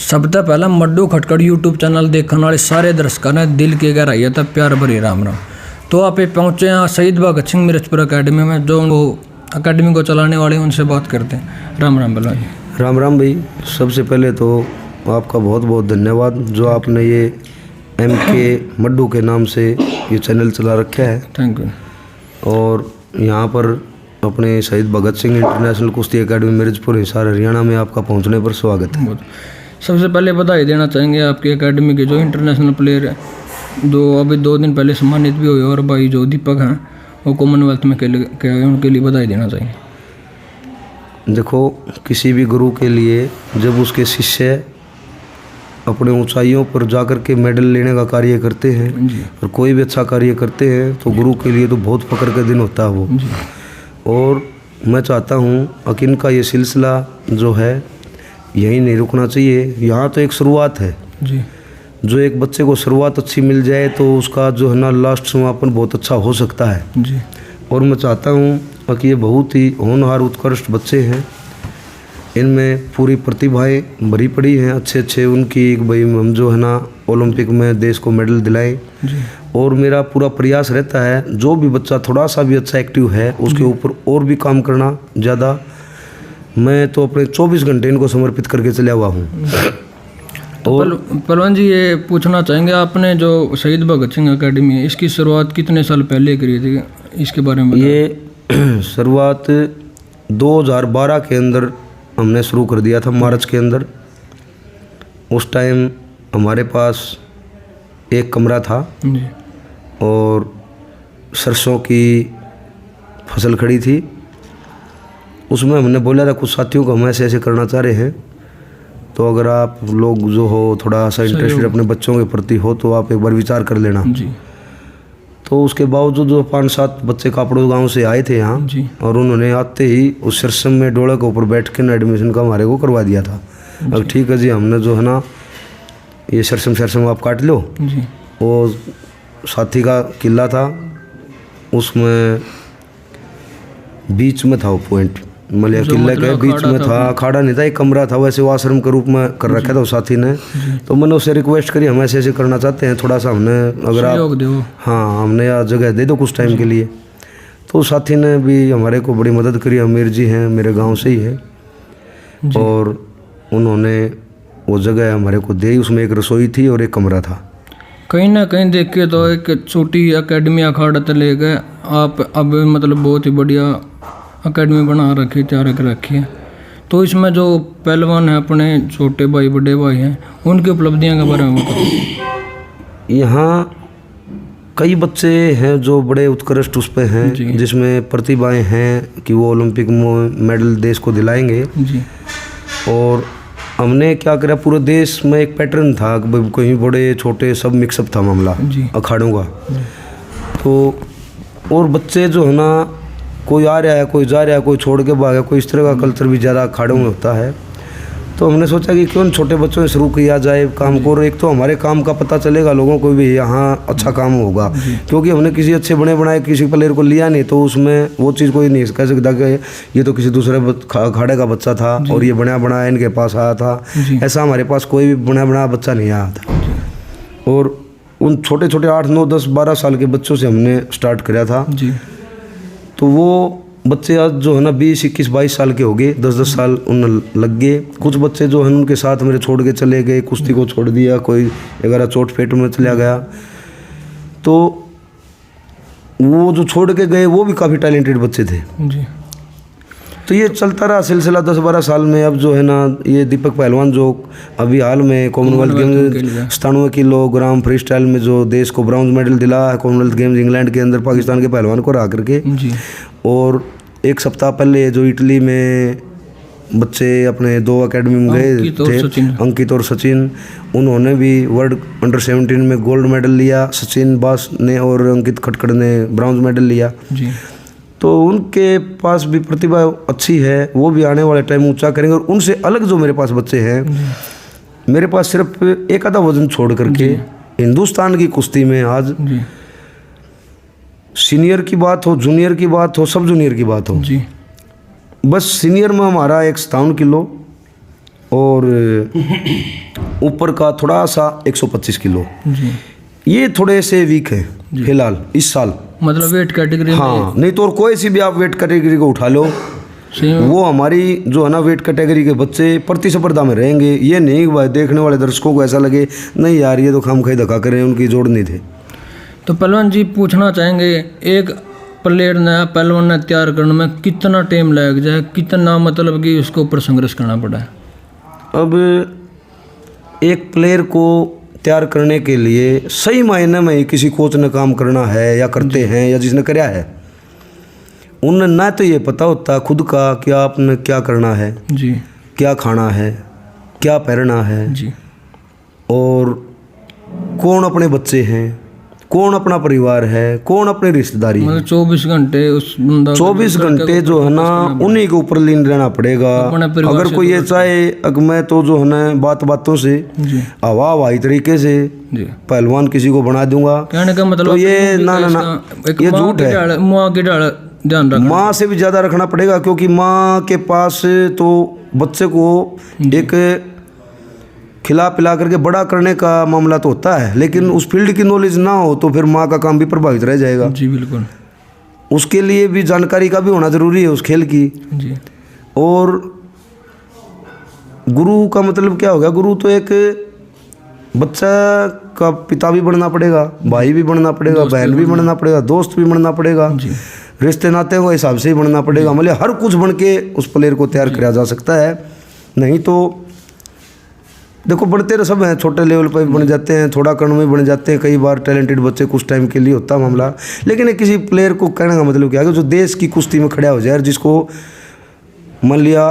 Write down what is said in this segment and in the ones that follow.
सबसे पहला मड्डू खटखड़ यूट्यूब चैनल देखने वाले सारे दर्शकों ने दिल की गहराइयों तक प्यार भरी राम राम। तो आप ये पहुँचे हैं शहीद भगत सिंह मिर्चपुर अकेडमी में, जो वो अकेडमी को चलाने वाले उनसे बात करते हैं। राम राम बलवान जी। राम राम भाई। सबसे पहले तो आपका बहुत बहुत धन्यवाद जो आपने ये MK मड्डू के नाम से ये चैनल चला रखा है। Thank you. और यहाँ पर अपने शहीद भगत सिंह इंटरनेशनल कुश्ती अकेडमी मिर्चपुर हिसार हरियाणा में आपका पहुँचने पर स्वागत है। सबसे पहले बधाई देना चाहेंगे आपकी एकेडमी के जो इंटरनेशनल प्लेयर है, जो अभी 2 दिन पहले सम्मानित भी हुए, और भाई जो दीपक हैं वो कॉमनवेल्थ में के लिए उनके लिए बधाई देना चाहिए। देखो, किसी भी गुरु के लिए जब उसके शिष्य अपने ऊंचाइयों पर जाकर के मेडल लेने का कार्य करते हैं और कोई भी अच्छा कार्य करते हैं तो गुरु के लिए तो बहुत फख्र का दिन होता है वो। और मैं चाहता हूँ कि इनका ये सिलसिला जो है यहीं नहीं रुकना चाहिए। यहाँ तो एक शुरुआत है जी। जो एक बच्चे को शुरुआत अच्छी मिल जाए तो उसका जो है ना लास्ट समापन बहुत अच्छा हो सकता है जी। और मैं चाहता हूँ कि ये बहुत ही होनहार उत्कृष्ट बच्चे हैं, इनमें पूरी प्रतिभाएं भरी पड़ी हैं अच्छे अच्छे उनकी। भाई हम जो है ना ओलंपिक में देश को मेडल दिलाएं और मेरा पूरा प्रयास रहता है जो भी बच्चा थोड़ा सा भी अच्छा एक्टिव है उसके ऊपर और भी काम करना। ज़्यादा मैं तो अपने 24 घंटे इनको समर्पित करके चला हुआ हूँ। और पहलवान जी, ये पूछना चाहेंगे, आपने जो शहीद भगत सिंह अकेडमी है इसकी शुरुआत कितने साल पहले करी थी, इसके बारे में? ये शुरुआत 2012 के अंदर हमने शुरू कर दिया था, मार्च के अंदर। उस टाइम हमारे पास एक कमरा था जी। और सरसों की फसल खड़ी थी। उसमें हमने बोला था कुछ साथियों को हम ऐसे ऐसे करना चाह रहे हैं, तो अगर आप लोग जो हो थोड़ा सा इंटरेस्टेड अपने बच्चों के प्रति हो तो आप एक बार विचार कर लेना जी। तो उसके बावजूद जो 5-7 बच्चे कापड़ो गांव से आए थे यहाँ और उन्होंने आते ही उस सरसम में डोले के ऊपर बैठ के एडमिशन का हमारे को करवा दिया था। अब ठीक है जी, हमने जो है ना ये सरसम आप काट लो जी। वो साथी का किला था, उसमें बीच में था वो पॉइंट, मलिया किले के बीच में था, अखाड़ा नहीं था, एक कमरा था, वैसे वो आश्रम के रूप में कर रखा था उस साथी ने। तो मैंने उससे रिक्वेस्ट करी हम ऐसे ऐसे करना चाहते हैं, थोड़ा सा हमने अगर आप हाँ हमने यार जगह दे दो कुछ टाइम के लिए। तो उस साथी ने भी हमारे को बड़ी मदद करी। अमीर जी हैं, मेरे गाँव से ही है, और उन्होंने वो जगह हमारे को दी। उसमें एक रसोई थी और एक कमरा था। कहीं ना कहीं देख के तो एक छोटी अकेडमी अखाड़ा तले गए आप, अब मतलब बहुत ही बढ़िया अकेडमी बना रखी, तैयार कर रखी है। तो इसमें जो पहलवान हैं अपने छोटे भाई बड़े भाई हैं उनकी उपलब्धियां के बारे में बताओ। यहाँ कई बच्चे हैं जो बड़े उत्कृष्ट उस पे हैं, जिसमें प्रतिभाएं हैं कि वो ओलंपिक में मेडल देश को दिलाएंगे जी। और हमने क्या करा, पूरे देश में एक पैटर्न था कि कहीं बड़े छोटे सब मिक्सअप था मामला अखाड़ों का। तो और बच्चे जो है ना कोई आ रहा है, कोई जा रहा है, कोई छोड़ के भागा, कोई इस तरह का कल्चर भी ज़्यादा अखाड़ों में होता है। तो हमने सोचा कि क्यों छोटे बच्चों से शुरू किया जाए काम को, और एक तो हमारे काम का पता चलेगा लोगों को भी यहाँ अच्छा काम होगा। क्योंकि हमने किसी अच्छे बने बनाए किसी प्लेयर को लिया नहीं तो उसमें वो चीज़ कोई नहीं कह सकता कि ये तो किसी दूसरे अखाड़े का बच्चा था और ये बना बनाया इनके पास आया था। ऐसा हमारे पास कोई भी बना बनाया बच्चा नहीं आया था। और उन छोटे छोटे 8, 9, 10, 12 साल के बच्चों से हमने स्टार्ट किया था। तो वो बच्चे आज जो है ना 20, 21, 22 साल के हो गए, 10-10 साल उन लग गए। कुछ बच्चे जो हैं उनके साथ मेरे छोड़ के चले गए, कुश्ती को छोड़ दिया, कोई अगर चोट पेट में चला गया। तो वो जो छोड़ के गए वो भी काफ़ी टैलेंटेड बच्चे थे जी। तो ये चलता रहा सिलसिला 10-12 साल में। अब जो है ना ये दीपक पहलवान जो अभी हाल में Commonwealth game 97 kilogram free style में जो देश को ब्रॉन्ज मेडल दिला है कॉमनवेल्थ गेम्स इंग्लैंड के अंदर पाकिस्तान के पहलवान को हरा करके जी। और एक सप्ताह पहले जो इटली में बच्चे अपने 2 अकेडमी में गए थे, अंकित और सचिन, उन्होंने भी वर्ल्ड अंडर 17 में गोल्ड मेडल लिया। सचिन बास ने और अंकित खटखड़ ने ब्रॉन्ज मेडल लिया जी। तो उनके पास भी प्रतिभा अच्छी है, वो भी आने वाले टाइम ऊंचा करेंगे। और उनसे अलग जो मेरे पास बच्चे हैं, मेरे पास सिर्फ एक आधा वजन छोड़ करके हिंदुस्तान की कुश्ती में आज सीनियर की बात हो, जूनियर की बात हो, सब जूनियर की बात हो जी, बस सीनियर में हमारा एक 57 किलो और ऊपर का थोड़ा सा 125 किलो। जी। ये थोड़े से वीक है फिलहाल इस साल, मतलब वेट कैटेगरी में। हाँ, नहीं तो और कोई सी भी आप वेट कैटेगरी को उठा लो, वो हमारी जो है ना वेट कैटेगरी के बच्चे प्रतिस्पर्धा में रहेंगे। ये नहीं कि भाई देखने वाले दर्शकों को ऐसा लगे नहीं यार ये तो खामखाई धक्का कर रहे हैं, उनकी जोड़ नहीं थे। तो पहलवान जी पूछना चाहेंगे, एक प्लेयर ने पहलवान ने तैयार करने में कितना टाइम लग जाए, कितना मतलब कि उसके ऊपर संघर्ष करना पड़ा है? अब एक प्लेयर को तैयार करने के लिए सही मायने में किसी कोच ने काम करना है या करते हैं या जिसने कराया है, उन्हें ना तो ये पता होता खुद का कि आपने क्या करना है जी, क्या खाना है, क्या पहनना है जी, और कौन अपने बच्चे हैं, कौन अपना परिवार है, कौन अपनी रिश्तेदारी है। मतलब 24 घंटे उस 24 घंटे जो है ना उन्हीं के ऊपर लीन रहना पड़ेगा। अगर कोई ये चाहे अगर मैं तो जो है ना बात बातों से हवा हवाई तरीके से पहलवान किसी को बना दूंगा, कहने का मतलब तो ये ना ये झूठ है। माँ के ध्यान रखना, माँ से भी ज़्यादा रखना पड़ेगा, क्योंकि माँ के पास तो बच्चे को एक खिला पिला करके बड़ा करने का मामला तो होता है, लेकिन उस फील्ड की नॉलेज ना हो तो फिर माँ का काम भी प्रभावित रह जाएगा। जी बिल्कुल। उसके लिए भी जानकारी का भी होना ज़रूरी है उस खेल की। जी। और गुरु का मतलब क्या हो गया, गुरु तो एक बच्चा का पिता भी बनना पड़ेगा, भाई भी बनना पड़ेगा, बहन भी बनना पड़ेगा, दोस्त भी बनना पड़ेगा, रिश्ते नाते के हिसाब से ही बनना पड़ेगा। मतलब हर कुछ बन के उस प्लेयर को तैयार किया जा सकता है। नहीं तो देखो बढ़ते सब हैं, छोटे लेवल पर भी बन जाते हैं, थोड़ा कण में बन जाते हैं, कई बार टैलेंटेड बच्चे कुछ टाइम के लिए होता है मामला। लेकिन एक किसी प्लेयर को कहने का मतलब क्या है कि जो देश की कुश्ती में खड़ा हो जाए, जिसको मान लिया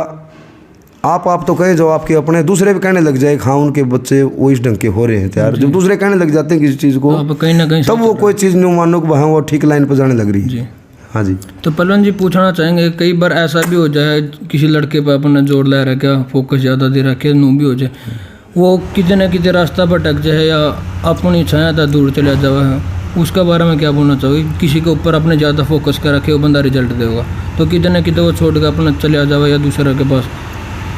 आप तो कहे जो आपके अपने दूसरे भी कहने लग जाए हाँ उनके बच्चे वो इस ढंग के हो रहे हैं तैयार, जब दूसरे कहने लग जाते हैं किसी चीज़ को कहीं ना कहीं तब वो कोई चीज़ नहीं मानो कि हाँ वो ठीक लाइन पर जाने लग रही है। हाँ जी। तो पहलवान जी पूछना चाहेंगे, कई बार ऐसा भी हो जाए किसी लड़के पर अपने जोर ला रखा, फोकस ज़्यादा दे रखे, नू भी हो जाए, वो किसी न किसी रास्ता भटक जाए या अपनी छाया था दूर चला जावा है, उसके बारे में क्या बोलना चाहोगे? किसी के ऊपर अपने ज़्यादा फोकस कर रखे वो बंदा रिजल्ट देगा, तो किसी न किसी वो छोड़ के अपना चला जावा या दूसरे के पास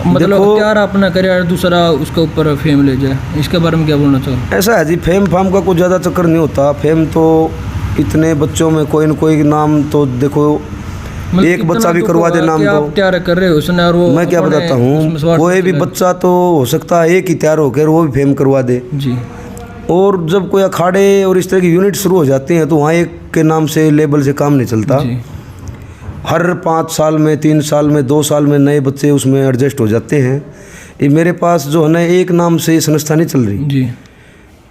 मतलब क्या अपना करे दूसरा उसके ऊपर फेम ले जाए, इसके बारे में क्या बोलना चाहोगे? ऐसा है जी, फेम फाम का कुछ ज़्यादा चक्कर नहीं होता। फेम तो इतने बच्चों में कोई न कोई नाम तो देखो एक बच्चा भी करवा दे नाम तो तैयार कर रहे हो उसने, और वो मैं क्या बताता हूँ, कोई भी बच्चा तो हो सकता है एक ही तैयार होकर वो भी फेम करवा दे जी। और जब कोई अखाड़े और इस तरह की यूनिट शुरू हो जाती हैं तो वहाँ एक के नाम से लेबल से काम नहीं चलता। हर 5 साल में 3 साल में 2 साल में नए बच्चे उसमें एडजस्ट हो जाते हैं। ये मेरे पास जो है ना एक नाम से संस्था नहीं चल रही जी।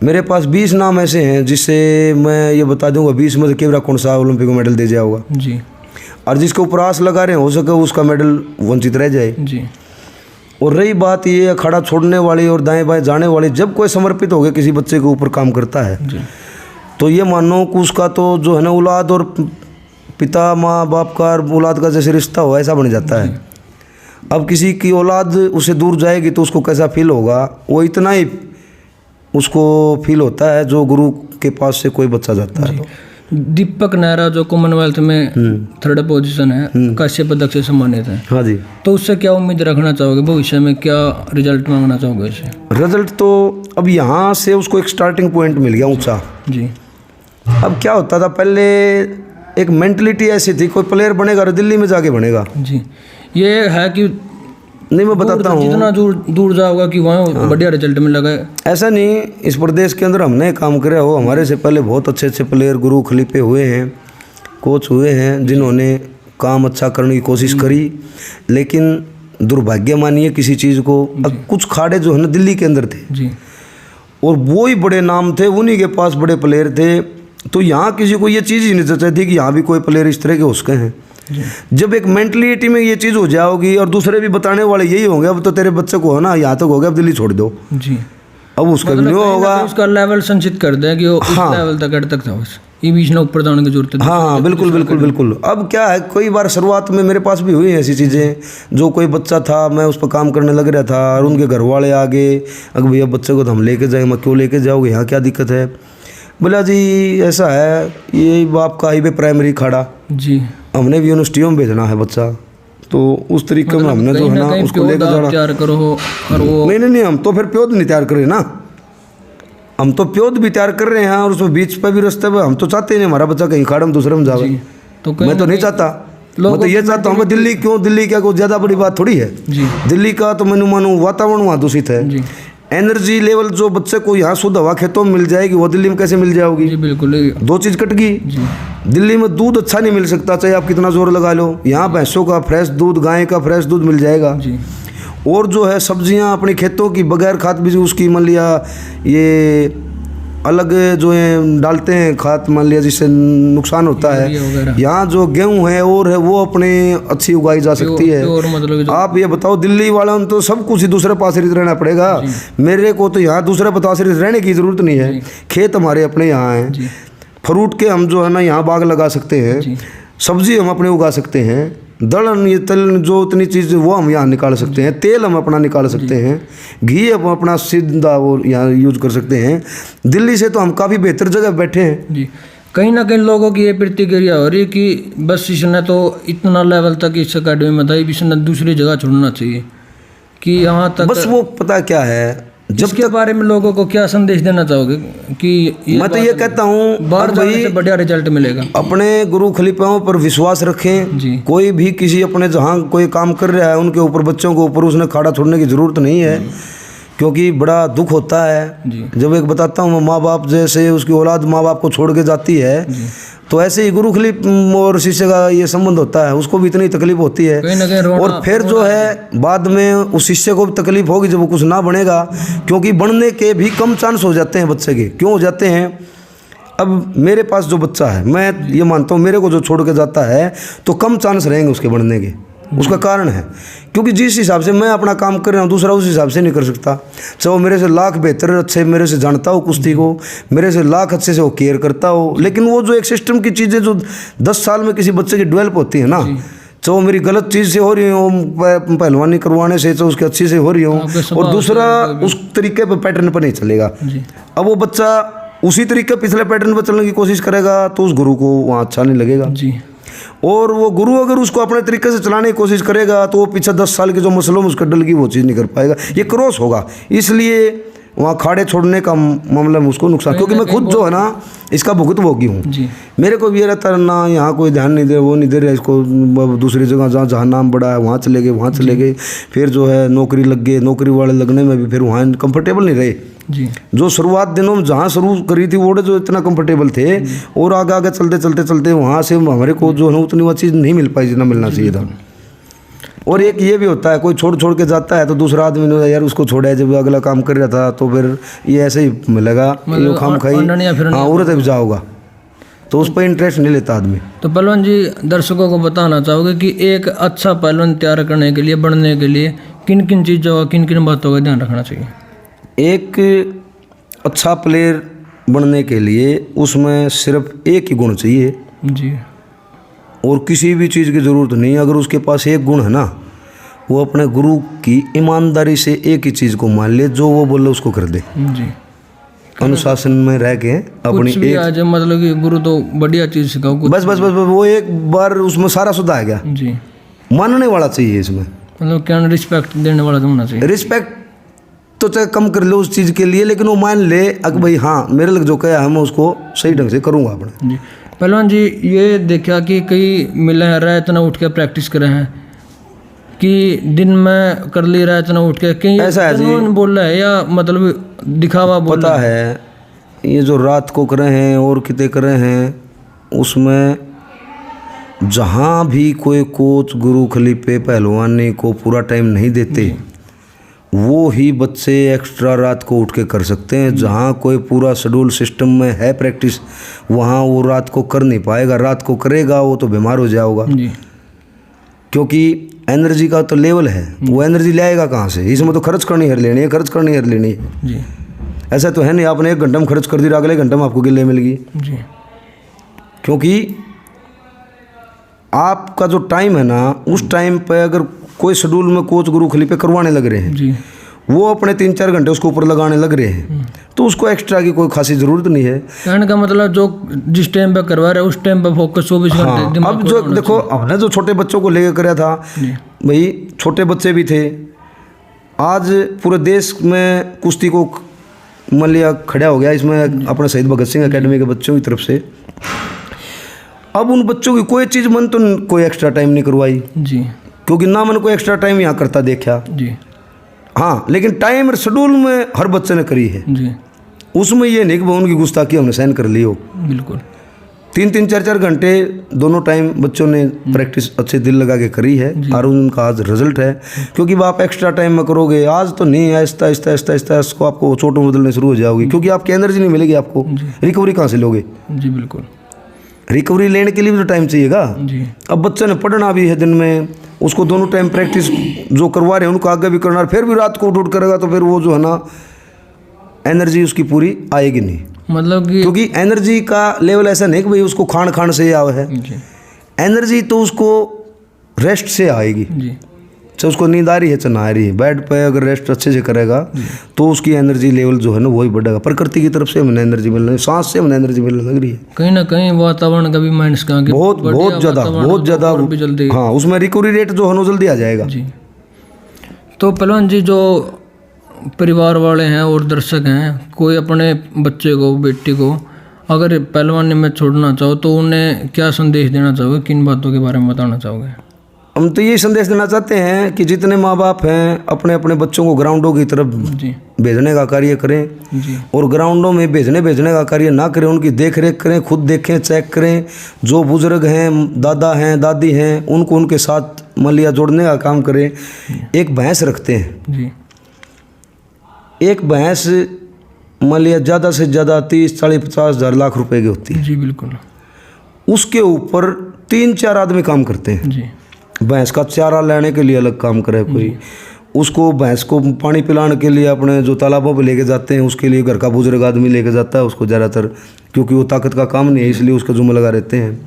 मेरे पास 20 नाम ऐसे हैं जिससे मैं ये बता दूंगा 20 में से केवरा कौन सा ओलंपिक मेडल दे जाएगा जी, और जिसके ऊपर आस लगा रहे हैं हो सके उसका मेडल वंचित रह जाए जी। और रही बात ये अखाड़ा छोड़ने वाली और दाएं बाएं जाने वाली, जब कोई समर्पित हो गया किसी बच्चे के ऊपर काम करता है जी, तो ये मानो कि उसका तो जो है ना औलाद और पिता माँ बाप का औलाद का जैसे रिश्ता हो ऐसा बन जाता है। अब किसी की औलाद उसे दूर जाएगी तो उसको कैसा फील होगा, वो इतना ही उसको फील होता है जो गुरु के पास से कोई बच्चा जाता है। दीपक नेहरा जो कॉमनवेल्थ में 3rd पोजीशन है, कांस्य पदक से सम्मानित है। हाँ जी। तो उससे क्या उम्मीद रखना चाहोगे भविष्य में, क्या रिजल्ट मांगना चाहोगे इससे? रिजल्ट तो अब यहाँ से उसको एक स्टार्टिंग पॉइंट मिल गया ऊंचा जी। अब क्या होता था पहले एक मेंटलिटी ऐसी थी कोई प्लेयर बनेगा और दिल्ली में जाके बनेगा जी। ये है कि नहीं मैं बताता हूँ जितना दूर जाओगा कि वहाँ बढ़िया रिजल्ट मिलेगा, ऐसा नहीं। इस प्रदेश के अंदर हमने काम करा हो, हमारे से पहले बहुत अच्छे अच्छे प्लेयर गुरु खलीफे हुए हैं, कोच हुए हैं जिन्होंने काम अच्छा करने की कोशिश करी, लेकिन दुर्भाग्य मानिए किसी चीज़ को अब कुछ खाड़े जो है ना दिल्ली के अंदर थे जी, और वो ही बड़े नाम थे, उन्हीं के पास बड़े प्लेयर थे, तो यहाँ किसी को ये चीज़ ही नहीं सोचती थी कि यहाँ भी कोई प्लेयर इस तरह के हो सके हैं। जब एक मेंटलिटी में ये चीज़ हो जाओगी और दूसरे भी बताने वाले यही होंगे अब तो तेरे बच्चे को है ना यहाँ तक हो गया अब दिल्ली छोड़ दो जी, अब उसका भी नहीं होगा, उसका लेवल संचित कर दे कि वो इस लेवल तक था, बस ये बीच में ऊपर जाने की जरूरत है। हाँ बिल्कुल बिल्कुल बिल्कुल। अब क्या है कई बार शुरुआत में मेरे पास भी हुई ऐसी चीज़ें, जो कोई बच्चा था मैं उस पर काम करने लग रहा था और उनके घर वाले आ गए, अगर भैया बच्चे को तो हम लेके जाएंगे, मैं क्यों लेके जाओगे, यहाँ क्या दिक्कत है? बोला जी ऐसा है ये बाप का हाईवे प्राइमरी खाड़ा जी, हमने भी यूनिवर्सिटियों में भेजना है बच्चा, तो उस तरीके में हमने जो है ना उसको लेकर जाना तैयार करो और वो नहीं हम तो फिर प्योद नहीं तैयार कर रहे ना, हम तो प्योद भी तैयार कर रहे हैं और उसमें बीच पे भी रास्ते पे हम तो चाहते ही नहीं हमारा बच्चा कहीं खाड़म दूसरे में जावे। तो मैं तो नहीं चाहता, मैं तो ये चाहता हूँ दिल्ली क्यों, दिल्ली क्या कोई ज़्यादा बड़ी बात थोड़ी है। दिल्ली का तो मैंने मानूँ वातावरण वहाँ दूषित है, एनर्जी लेवल जो बच्चे को यहाँ शुद्ध हवा खेतों में मिल जाएगी वो दिल्ली में कैसे मिल जाएगी। बिल्कुल, दो चीज़ कट गई। दिल्ली में दूध अच्छा नहीं मिल सकता चाहे आप कितना जोर लगा लो, यहाँ भैंसों का फ्रेश दूध, गाय का फ्रेश दूध मिल जाएगा। और जो है सब्जियाँ अपने खेतों की बगैर खाद बीज उसकी मान लिया ये अलग जो है डालते हैं खाद मान लिया जिससे नुकसान होता है। यहाँ जो गेहूँ है और है वो अपने अच्छी उगाई जा सकती है। मतलब आप ये बताओ दिल्ली वालों तो सब कुछ ही दूसरे पास रहना पड़ेगा, मेरे को तो यहाँ दूसरे पास रहने की ज़रूरत नहीं है। खेत हमारे अपने यहाँ हैं, फ्रूट के हम जो है ना यहाँ बाग लगा सकते हैं, सब्जी हम अपने उगा सकते हैं, दलहन ये तल जो इतनी चीज़ वो हम यहाँ निकाल सकते हैं, तेल हम अपना निकाल सकते हैं, घी हम अपना सीधा वो यहाँ यूज कर सकते हैं। दिल्ली से तो हम काफ़ी बेहतर जगह बैठे हैं। जी, कहीं ना कहीं लोगों की ये प्रतिक्रिया हो रही है कि बस इसने तो इतना लेवल तक इस अकेडमी में था, इसने दूसरी जगह छोड़ना चाहिए कि यहाँ तक। बस वो पता क्या है, जब के बारे में लोगों को क्या संदेश देना चाहोगे कि मैं तो ये कहता हूँ बाहर जाने से बढ़िया रिजल्ट मिलेगा। अपने गुरु खलीफाओं पर विश्वास रखें। कोई भी किसी अपने जहाँ कोई काम कर रहा है उनके ऊपर बच्चों के ऊपर उसने खाड़ा छोड़ने की ज़रूरत नहीं है, क्योंकि बड़ा दुख होता है जब एक बताता हूँ माँ बाप जैसे उसकी औलाद माँ बाप को छोड़ के जाती है, तो ऐसे ही गुरु खलीफ और शिष्य का ये संबंध होता है, उसको भी इतनी तकलीफ होती है। और फिर जो है बाद में उस शिष्य को भी तकलीफ होगी जब वो कुछ ना बनेगा, क्योंकि बनने के भी कम चांस हो जाते हैं बच्चे के। क्यों हो जाते हैं? अब मेरे पास जो बच्चा है मैं ये मानता हूँ मेरे को जो छोड़ के जाता है तो कम चांस रहेंगे उसके बनने के। उसका कारण है क्योंकि जिस हिसाब से मैं अपना काम कर रहा हूँ दूसरा उस हिसाब से नहीं कर सकता। चाहे वो मेरे से लाख बेहतर अच्छे मेरे से जानता हो कुश्ती को, मेरे से लाख अच्छे से वो केयर करता हो, लेकिन वो जो एक सिस्टम की चीज़ें जो 10 साल में किसी बच्चे की डेवलप होती है ना, चाहे वो मेरी गलत चीज़ से हो रही हो, पहलवानी करवाने से चाहे उसकी अच्छी से हो रही हो, और दूसरा उस तरीके पर पैटर्न पर नहीं चलेगा। अब वो बच्चा उसी तरीके पिछले पैटर्न पर चलने की कोशिश करेगा तो उस गुरु को वहाँ अच्छा नहीं लगेगा। और वो गुरु अगर उसको अपने तरीके से चलाने की कोशिश करेगा तो वो पीछे 10 साल के जो मसलों में उसका डल की वो चीज़ नहीं कर पाएगा, ये क्रॉस होगा। इसलिए वहाँ खाड़े छोड़ने का मामला में उसको नुकसान, क्योंकि मैं खुद जो है ना इसका भुगत भोगी हूँ। मेरे को भी ये रहता है ना यहाँ कोई ध्यान नहीं दे, वो नहीं दे रहा इसको, दूसरी जगह जहाँ नाम बड़ा है वहाँ चले गए, फिर जो है नौकरी लग गई, नौकरी वाले लगने में भी फिर वहाँ कंफर्टेबल नहीं रहे। जो शुरुआत दिनों में जहाँ शुरू करी थी वो जो इतना कंफर्टेबल थे, और आगे आगे चलते वहाँ से हमारे को जो है उतनी वो चीज़ नहीं मिल पाई जितना मिलना चाहिए था। और एक ये भी होता है कोई छोड़ के जाता है तो दूसरा आदमी ने यार उसको छोड़ा है, जब अगला काम कर रहा था तो फिर ये ऐसे ही मिलेगा, ये खाम खाई हाँ उड़ते भी जाओगा, तो उस पर इंटरेस्ट नहीं लेता आदमी। तो पहलवान जी दर्शकों को बताना चाहोगे कि एक अच्छा पहलवान तैयार करने के लिए, बनने के लिए किन किन चीज़ों का, किन किन बातों का ध्यान रखना चाहिए? एक अच्छा प्लेयर बनने के लिए उसमें सिर्फ एक ही गुण चाहिए जी, और किसी भी चीज़ की ज़रूरत नहीं। अगर उसके पास एक गुण है ना, वो अपने गुरु की ईमानदारी से एक ही चीज़ को मान ले, जो वो बोले उसको कर दे जी, अनुशासन में रह के अपनी एक आज मतलब कि गुरु तो बढ़िया चीज़ सिखाओ, बस वो एक बार उसमें सारा सुधार गया जी। मानने वाला चाहिए इसमें, मतलब क्या रिस्पेक्ट देने वाला तो होना चाहिए। रिस्पेक्ट तो चाहे कम कर लो उस चीज़ के लिए, लेकिन वो मान ले अगर भाई हाँ मेरे लग जो कहा है मैं उसको सही ढंग से करूँगा अपने जी। पहलवान जी ये देखा कि कई मिले हैं रात ना उठ के प्रैक्टिस कर रहे हैं कि दिन में कर ली रात ना उठ के, कहीं ऐसा है बोल रहा है या मतलब दिखावा बोल पता है। ये जो रात को कर रहे हैं और कितने कर रहे हैं, उसमें जहाँ भी कोई कोच गुरु खलीफे पहलवानी को पूरा टाइम नहीं देते, वो ही बच्चे एक्स्ट्रा रात को उठ के कर सकते हैं। जहाँ कोई पूरा शेड्यूल सिस्टम में है प्रैक्टिस, वहाँ वो रात को कर नहीं पाएगा। रात को करेगा वो तो बीमार हो जाएगा, क्योंकि एनर्जी का तो लेवल है, वो एनर्जी लाएगा कहाँ से? इसमें तो खर्च करनी है लेनी है, ऐसा तो है नहीं आपने 1 घंटे में खर्च कर दिया अगले घंटे में आपको गिल्ले मिल गई। क्योंकि आपका जो टाइम है ना, उस टाइम पे अगर कोई शेड्यूल में कोच गुरु खलीफे करवाने लग रहे हैं, वो अपने 3-4 घंटे उसके ऊपर लगाने लग रहे हैं, तो उसको एक्स्ट्रा की कोई खासी जरूरत नहीं है। कहने का मतलब जो जिस टाइम पे करवा रहे हैं उस टाइम पे फोकस 24 घंटे दिमाग अब जो देखो हमने जो छोटे बच्चों को लेकर कराया था भाई, छोटे बच्चे भी थे, आज पूरे देश में कुश्ती को मान लिया खड़ा हो गया इसमें अपने शहीद भगत सिंह एकेडमी के बच्चों की तरफ से। अब उन बच्चों की कोई चीज़ मन तो कोई एक्स्ट्रा टाइम नहीं करवाई जी, क्योंकि ना मन कोई एक्स्ट्रा टाइम यहाँ करता देखा जी, हाँ, लेकिन टाइम शेड्यूल में हर बच्चे ने करी है जी, उसमें ये नहीं कि उनकी गुस्ताखी हमने सहन कर ली हो। बिल्कुल 3-3, 4-4 घंटे दोनों टाइम बच्चों ने प्रैक्टिस अच्छे दिल लगा के करी है और उनका आज रिजल्ट है। क्योंकि आप एक्स्ट्रा टाइम में करोगे आज तो नहीं, आहिस्ता आहिस्ता आहिस्ता आहिस्ता इसको आपको चोटों बदलने शुरू हो जाओगी, क्योंकि आपकी एनर्जी नहीं मिलेगी, आपको रिकवरी कहाँ से लोगे? जी, बिल्कुल रिकवरी लेने के लिए भी तो टाइम चाहिएगा। जी, अब बच्चे ने पढ़ना भी है दिन में, उसको दोनों टाइम प्रैक्टिस जो करवा रहे हैं उनको आगे भी करना, फिर भी रात को उठ करेगा तो फिर वो जो है ना एनर्जी उसकी पूरी आएगी नहीं, मतलब कि क्योंकि एनर्जी का लेवल ऐसा नहीं कि भाई उसको खान खान से आवे है, एनर्जी तो उसको रेस्ट से आएगी। जी, चाहे उसको नींद आ रही है चाहे ना आ रही है, बेड पे अगर रेस्ट अच्छे से करेगा तो उसकी एनर्जी लेवल जो है ना वही बढ़ेगा। प्रकृति की तरफ से हमें एनर्जी मिल रही है, सांस से हमें एनर्जी मिलने लग रही है। कहीं ना कहीं वातावरण का भी माइनस का बहुत ज़्यादा जल्दी हाँ, उसमें रिकवरी रेट जो है ना जल्दी आ जाएगा। जी, तो पहलवान जी जो परिवार वाले हैं और दर्शक हैं, कोई अपने बच्चे को बेटी को अगर पहलवानी में छोड़ना चाहो तो उन्हें क्या संदेश देना चाहोगे, किन बातों के बारे में बताना चाहोगे? हम तो ये संदेश देना चाहते हैं कि जितने माँ बाप हैं अपने अपने बच्चों को ग्राउंडों की तरफ भेजने का कार्य करें जी, और ग्राउंडों में भेजने का कार्य ना करें, उनकी देख रेख करें, खुद देखें, चेक करें। जो बुजुर्ग हैं, दादा हैं, दादी हैं, उनको उनके साथ मलिया जोड़ने का काम करें। एक भैंस रखते हैं जी, एक भैंस मलिया ज़्यादा से ज़्यादा 30, 40, 50 हज़ार लाख रुपए की होती है। जी, बिल्कुल। उसके ऊपर 3-4 आदमी काम करते हैं। जी, भैंस का चारा लेने के लिए अलग काम करे कोई, उसको भैंस को पानी पिलाने के लिए अपने जो तालाबों पे लेके जाते हैं उसके लिए घर का बुजुर्ग आदमी लेके जाता है उसको ज़्यादातर, क्योंकि वो ताकत का काम नहीं है इसलिए उसका जुम्मा लगा रहते हैं।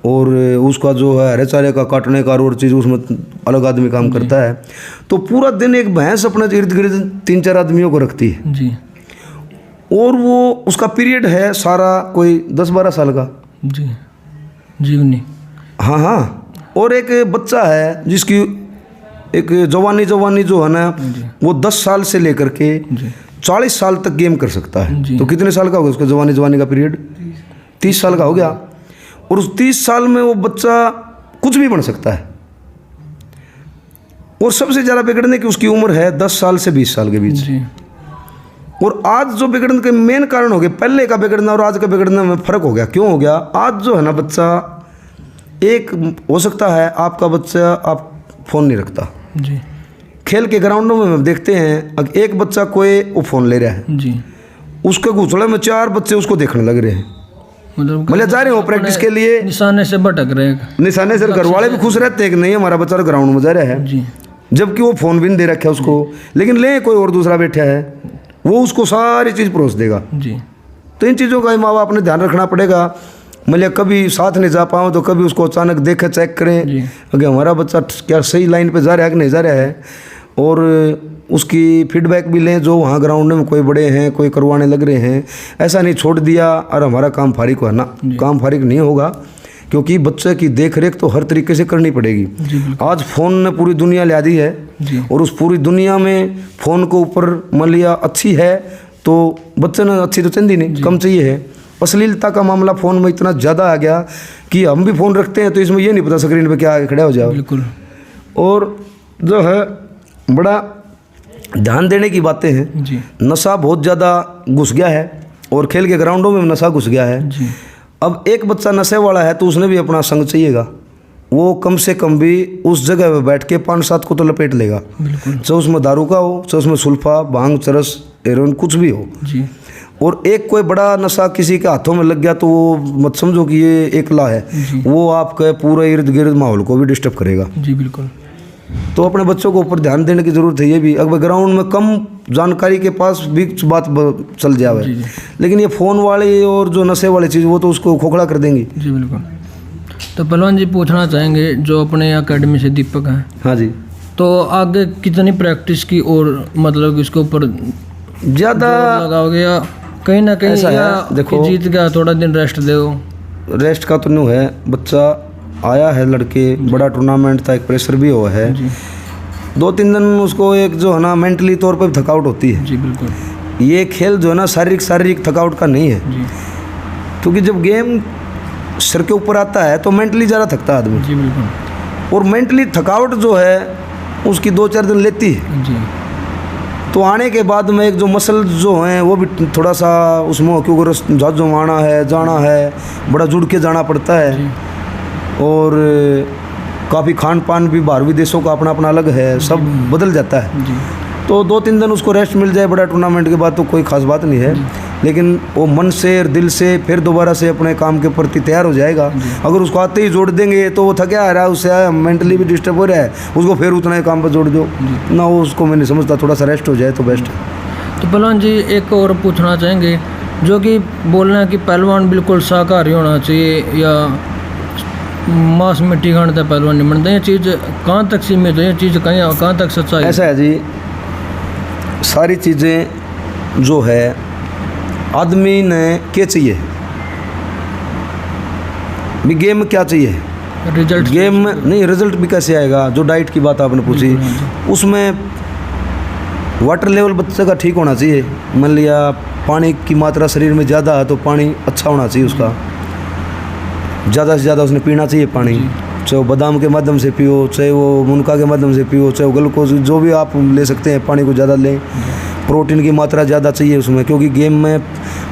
और उसका जो है हरे चारे का काटने का और चीज़ उसमें अलग आदमी काम करता है। तो पूरा दिन एक भैंस अपने इर्द गिर्द 3-4 आदमियों को रखती है जी, और वो उसका पीरियड है सारा कोई 10-12 साल का। जी, जीवनी। हाँ, और एक बच्चा है जिसकी एक जवानी जो है ना वो 10 साल से लेकर के 40 साल तक गेम कर सकता है। तो कितने साल का होगा उसका जवानी का पीरियड? 30 साल का हो गया। और उस 30 साल में वो बच्चा कुछ भी बन सकता है। और सबसे ज़्यादा बिगड़ने की उसकी उम्र है 10 साल से 20 साल के बीच। जी, और आज जो बिगड़ने के मेन कारण हो गए, पहले का बिगड़ना और आज का बिगड़ने में फ़र्क हो गया। क्यों हो गया? आज जो है ना बच्चा, एक हो सकता है आपका बच्चा आप फ़ोन नहीं रखता, जी, खेल के ग्राउंडों में हम देखते हैं अगर एक बच्चा कोई वो फ़ोन ले रहा है, जी, उसके घुसड़े में 4 बच्चे उसको देखने लग रहे हैं, मतलब जा रहे हो प्रैक्टिस के लिए, निशाने से भटक रहे हैं। निशाने से घर वाले भी खुश रहते हैं कि नहीं हमारा बच्चा ग्राउंड में जा रहा है, जी, जबकि वो फ़ोन भी नहीं दे रखा है उसको, लेकिन ले कोई और दूसरा बैठा है वो उसको सारी चीज़ परोस देगा। जी, तो इन चीज़ों का माँ बाप ने ध्यान रखना पड़ेगा। मतलब कभी साथ नहीं जा पाओ तो कभी उसको अचानक देखें, चेक करें कि हमारा बच्चा क्या सही लाइन पे जा रहा है कि नहीं जा रहा है, और उसकी फीडबैक भी लें। जो वहाँ ग्राउंड में कोई बड़े हैं, कोई करवाने लग रहे हैं, ऐसा नहीं छोड़ दिया और हमारा काम फारिग हो ना, काम फारिग नहीं होगा, क्योंकि बच्चे की देख रेख तो हर तरीके से करनी पड़ेगी। आज फ़ोन ने पूरी दुनिया ला दी है और उस पूरी दुनिया में फ़ोन को ऊपर मान लिया अच्छी है तो बच्चे ने अच्छी तो चंदी नहीं, कम चाहिए है। अश्लीलता का मामला फ़ोन में इतना ज़्यादा आ गया कि हम भी फ़ोन रखते हैं तो इसमें ये नहीं पता स्क्रीन पे क्या खड़ा हो जाए। बिल्कुल। और जो है बड़ा ध्यान देने की बातें हैं जी, नशा बहुत ज़्यादा घुस गया है और खेल के ग्राउंडों में नशा घुस गया है जी। अब एक बच्चा नशे वाला है तो उसने भी अपना संग चाहिएगा, वो कम से कम भी उस जगह पे बैठ के 5-7 को तो लपेट लेगा, चाहे उसमें दारू का हो, चाहे उसमें सुल्फा, भांग, चरस, हेरोइन कुछ भी हो जी। और एक कोई बड़ा नशा किसी के हाथों में लग गया तो वो मत समझो कि ये एकला है, वो आपके पूरे इर्द गिर्द माहौल को भी डिस्टर्ब करेगा। जी बिल्कुल। तो अपने बच्चों को ऊपर ध्यान देने की ज़रूरत है। ये भी अगर ग्राउंड में कम जानकारी के पास भी बात चल जावे, लेकिन ये फ़ोन वाली और जो नशे वाली चीज़ वो तो उसको खोखला कर देंगी। जी बिल्कुल। तो पहलवान जी पूछना चाहेंगे जो अपने अकेडमी से दीपक हैं, हाँ जी, तो आगे कितनी प्रैक्टिस की और मतलब इसके ऊपर ज़्यादा लगाओगे या कहीं ना कहीं ऐसा है, या देखो, कि जीत गया थोड़ा दिन रेस्ट दो? रेस्ट का तो नहीं है, बच्चा आया है लड़के, बड़ा टूर्नामेंट था, एक प्रेशर भी हुआ है। जी 2-3 दिन उसको एक जो है ना मेंटली तौर पर थकावट होती है। जी बिल्कुल। ये खेल जो है ना शारीरिक थकावट का नहीं है, जी क्योंकि जब गेम सिर के ऊपर आता है तो मेंटली ज़्यादा थकता है आदमी, जी बिल्कुल। और मेंटली थकावट जो है उसकी 2-4 दिन लेती है। जी तो आने के बाद में एक जो मसल जो हैं वो भी थोड़ा सा उसमें, क्योंकि झाझों आना है जाना है, बड़ा जुड़ के जाना पड़ता है। जी और काफ़ी खान पान भी बाहर विदेशों का अपना अपना अलग है, सब बदल जाता है। जी तो 2-3 दिन उसको रेस्ट मिल जाए बड़ा टूर्नामेंट के बाद तो कोई खास बात नहीं है, लेकिन वो मन से दिल से फिर दोबारा से अपने काम के प्रति तैयार हो जाएगा। अगर उसको आते ही जोड़ देंगे तो वो थका आ रहा है, उससे मेंटली भी डिस्टर्ब हो रहा है, उसको फिर उतना ही काम पर जोड़ दो ना, वो उसको मैं नहीं समझता, थोड़ा सा रेस्ट हो जाए तो बेस्ट है। तो पहलवान जी एक और पूछना चाहेंगे, जो कि बोल रहे हैं कि पहलवान बिल्कुल शाकाहारी होना चाहिए या मांस मिट्टी खाने तक पहलवान नहीं बनता, ये चीज़ कहाँ तक सीमित है, ये चीज़ कहाँ तक सच्चाई है? ऐसा है जी, सारी चीज़ें जो है आदमी ने क्या चाहिए, भी गेम में क्या चाहिए, रिजल्ट गेम में नहीं, रिजल्ट भी कैसे आएगा। जो डाइट की बात आपने पूछी, उसमें वाटर लेवल बच्चे का ठीक होना चाहिए। मान लिया पानी की मात्रा शरीर में ज़्यादा है तो पानी अच्छा होना चाहिए उसका, ज़्यादा से ज़्यादा उसने पीना चाहिए पानी, चाहे वो बादाम के माध्यम से पियो, चाहे वो मुनका के माध्यम से पियो, चाहे वो ग्लूकोज, जो भी आप ले सकते हैं, पानी को ज़्यादा लें। प्रोटीन की मात्रा ज़्यादा चाहिए उसमें, क्योंकि गेम में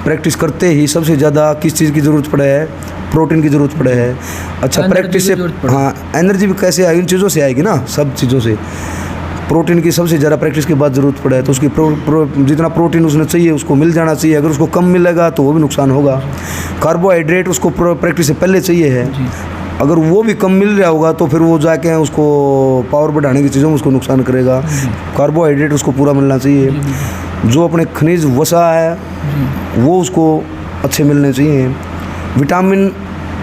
प्रैक्टिस करते ही सबसे ज़्यादा किस चीज़ की ज़रूरत पड़े है, प्रोटीन की ज़रूरत पड़े है। अच्छा प्रैक्टिस से, हाँ एनर्जी भी कैसे आएगी, इन चीज़ों से आएगी ना, सब चीज़ों से। प्रोटीन की सबसे ज़्यादा प्रैक्टिस के बाद ज़रूरत पड़े तो उसकी जितना प्रोटीन उसने चाहिए उसको मिल जाना चाहिए। अगर उसको कम मिलेगा तो वो भी नुकसान होगा। कार्बोहाइड्रेट उसको प्रैक्टिस से पहले चाहिए है, अगर वो भी कम मिल रहा होगा तो फिर वो जाके उसको पावर बढ़ाने की चीज़ों में उसको नुकसान करेगा। कार्बोहाइड्रेट उसको पूरा मिलना चाहिए। जो अपने खनिज वसा है वो उसको अच्छे मिलने चाहिए। विटामिन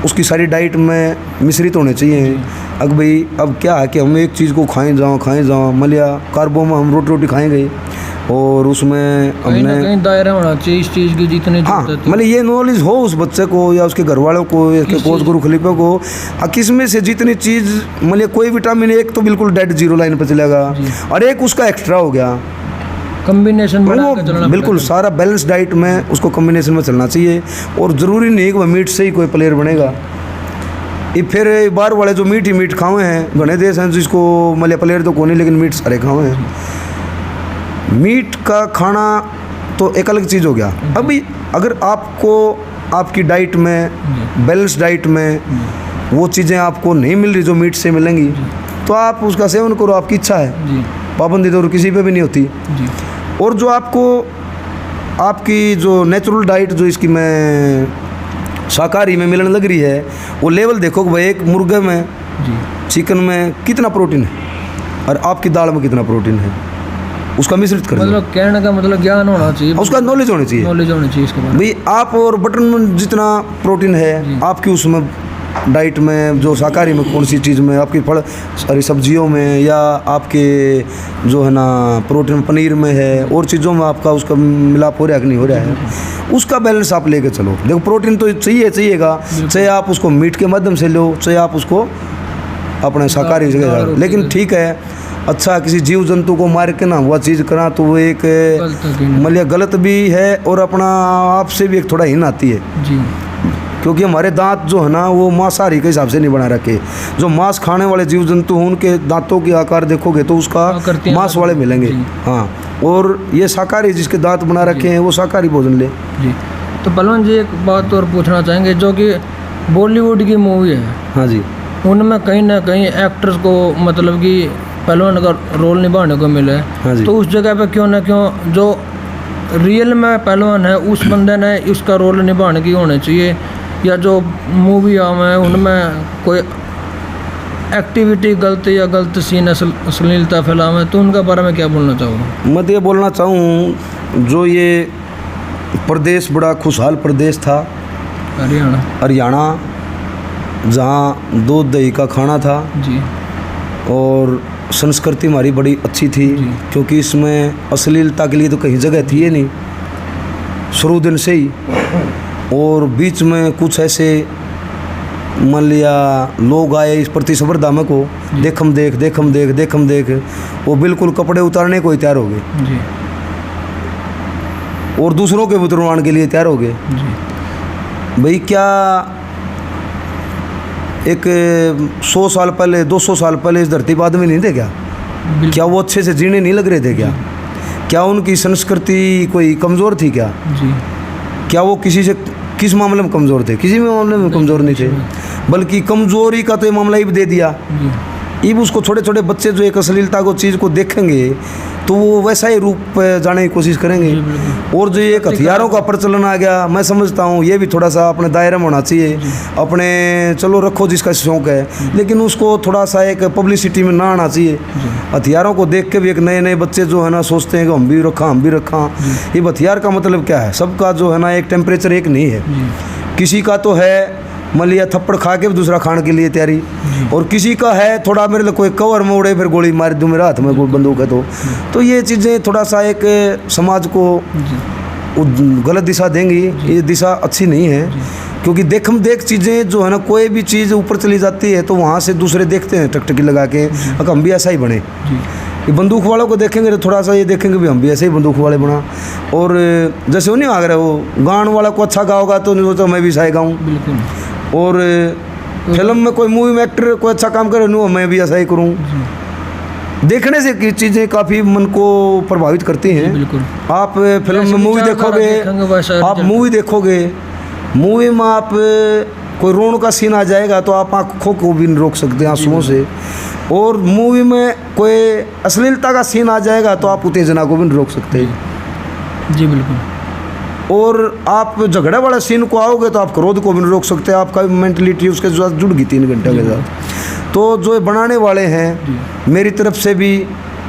उसकी सारी डाइट में मिश्रित होने चाहिए। अब भाई अब क्या है कि हम एक चीज़ को खाएं जाओ मान लिया कार्बो में हम रोटी खाएंगे और उसमें हमने कहीं दायरा होना चाहिए इस चीज़ की जितने, हाँ मतलब ये नॉलेज हो उस बच्चे को या उसके घर वालों को या उसके कोच गुरु खलीफे को, किस में से जितनी चीज़ मतलब कोई विटामिन एक तो बिल्कुल डेड जीरो लाइन पर चलेगा और एक उसका एक्स्ट्रा हो गया, कॉम्बिनेशन बिल्कुल सारा बैलेंस डाइट में उसको कॉम्बिनेशन में चलना चाहिए। और ज़रूरी नहीं कि वह मीट से ही कोई प्लेयर बनेगा। ये फिर बाहर वाले जो मीट ही मीट खाए हैं, घने देश हैं जिसको मतलब प्लेयर तो कौन नहीं लेकिन मीट सारे खाए हैं। मीट का खाना तो एक अलग चीज़ हो गया। अभी अगर आपको आपकी डाइट में बैलेंस डाइट में वो चीज़ें आपको नहीं मिल रही जो मीट से मिलेंगी तो आप उसका सेवन करो, आपकी इच्छा है, पाबंदी तो किसी पे भी नहीं होती। और जो आपको आपकी जो नेचुरल डाइट जो इसकी मैं शाकाहारी में मिलने लग रही है वो लेवल देखो कि भाई एक मुर्गे में चिकन में कितना प्रोटीन है और आपकी दाल में कितना प्रोटीन है, उसका मिश्रित कर मतलब कहने का मतलब ज्ञान होना चाहिए, उसका नॉलेज होनी चाहिए, इसके बारे में। भाई आप और बटन में जितना प्रोटीन है आपकी उसमें डाइट में, जो शाकाहारी में कौन सी चीज़ में, आपकी फल सारी सब्जियों में या आपके जो है ना प्रोटीन पनीर में है और चीज़ों में आपका उसका मिलाप हो रहा है कि नहीं हो रहा है, उसका बैलेंस आप लेके चलो। देखो प्रोटीन तो चाहिएगा, चाहे आप उसको मीट के माध्यम से लो, चाहे आप उसको अपने शाकाहारी जगह, लेकिन ठीक है अच्छा किसी जीव जंतु को मार के ना वह चीज़ करा तो वो एक मतलब गलत भी है और अपना आप से भी एक थोड़ा हिन आती है जी। क्योंकि हमारे दांत जो है ना वो मांसाहारी के हिसाब से नहीं बना रखे। जो मांस खाने वाले जीव जंतु हैं उनके दांतों के आकार देखोगे तो उसका मांस वाले मिलेंगे, हाँ। और ये शाकाहारी जिसके दांत बना रखे हैं वो शाकाहारी भोजन ले जी। तो पहलवान जी एक बात और पूछना चाहेंगे, जो कि बॉलीवुड की मूवी है, हाँ जी, उनमें कहीं ना कहीं एक्टर्स को मतलब कि पहलवान का रोल निभाने को मिले, हाँ जी। तो उस जगह पे क्यों ना क्यों जो रियल में पहलवान है उस बंदे ने उसका रोल निभाने की होना चाहिए, या जो मूवी में उनमें कोई एक्टिविटी गलत या गलत सीन अश्लीलता फैलावे तो उनका बारे में क्या बोलना चाहूँगा? मैं तो ये बोलना चाहूँ जो ये प्रदेश बड़ा खुशहाल प्रदेश था हरियाणा, जहाँ दूध दही का खाना था जी, और संस्कृति हमारी बड़ी अच्छी थी, क्योंकि इसमें अश्लीलता के लिए तो कहीं जगह थी ही नहीं शुरू दिन से ही। और बीच में कुछ ऐसे मान लिया लोग आए इस प्रतिस्पर्धा में को देखम देख वो बिल्कुल कपड़े उतारने को ही तैयार हो गए और दूसरों के उतरवाने के लिए तैयार हो गए। भाई क्या एक 100 साल पहले 200 साल पहले इस धरती पर आदमी नहीं थे क्या वो अच्छे से जीने नहीं लग रहे थे क्या उनकी संस्कृति कोई कमज़ोर थी क्या वो किस मामले में कमज़ोर थे? किसी भी मामले में कमज़ोर नहीं थे, बल्कि कमज़ोरी का तो ये मामला ही दे दिया। अब उसको छोटे छोटे बच्चे जो एक अश्लीलता को चीज़ को देखेंगे तो वो वैसा ही रूप जाने की कोशिश करेंगे। और जो एक हथियारों का प्रचलन आ गया, मैं समझता हूँ ये भी थोड़ा सा अपने दायरे में होना चाहिए। अपने चलो रखो जिसका शौक़ है, लेकिन उसको थोड़ा सा एक पब्लिसिटी में ना आना चाहिए। हथियारों को देख के भी एक नए नए बच्चे जो है ना सोचते हैं कि हम भी रखा। ये हथियार का मतलब क्या है? सबका जो है ना एक टेम्परेचर एक नहीं है। किसी का तो है मान लिया थप्पड़ खा के भी दूसरा खाने के लिए तैयारी, और किसी का है थोड़ा मेरे लिए कोई कवर में उड़े फिर गोली मार दूँ, मेरे हाथ में कोई बंदूक है तो ये चीज़ें थोड़ा सा एक समाज को गलत दिशा देंगी। ये दिशा अच्छी नहीं है, क्योंकि देख चीज़ें जो है ना कोई भी चीज़ ऊपर चली जाती है तो वहाँ से दूसरे देखते हैं टकटकी लगा के अगर हम भी ऐसा ही बने। ये बंदूक वालों को देखेंगे तो थोड़ा सा ये देखेंगे भी हम भी ऐसे ही बंदूक वाले बना। और जैसे वो नहीं आ रहा वो गान वाला को अच्छा गाओगा तो नहीं सोचा मैं भी ऐसा ही गाऊँ, और फिल्म में कोई मूवी में एक्टर कोई अच्छा काम करे नहीं मैं भी ऐसा ही करूँ। देखने से चीज़ें काफ़ी मन को प्रभावित करती हैं। आप फिल्म में मूवी देखोगे, मूवी में आप कोई रोने का सीन आ जाएगा तो आप आँखों को भी नहीं रोक सकते आंसुओं से, और मूवी में कोई अश्लीलता का सीन आ जाएगा तो आप उत्तेजना को भी नहीं रोक सकते। जी बिल्कुल। और आप झगड़े वाले सीन को आओगे तो आप क्रोध को भी नहीं रोक सकते। आपका मेंटलिटी उसके साथ जुड़ गई 3 घंटे के साथ। तो जो बनाने वाले हैं मेरी तरफ से भी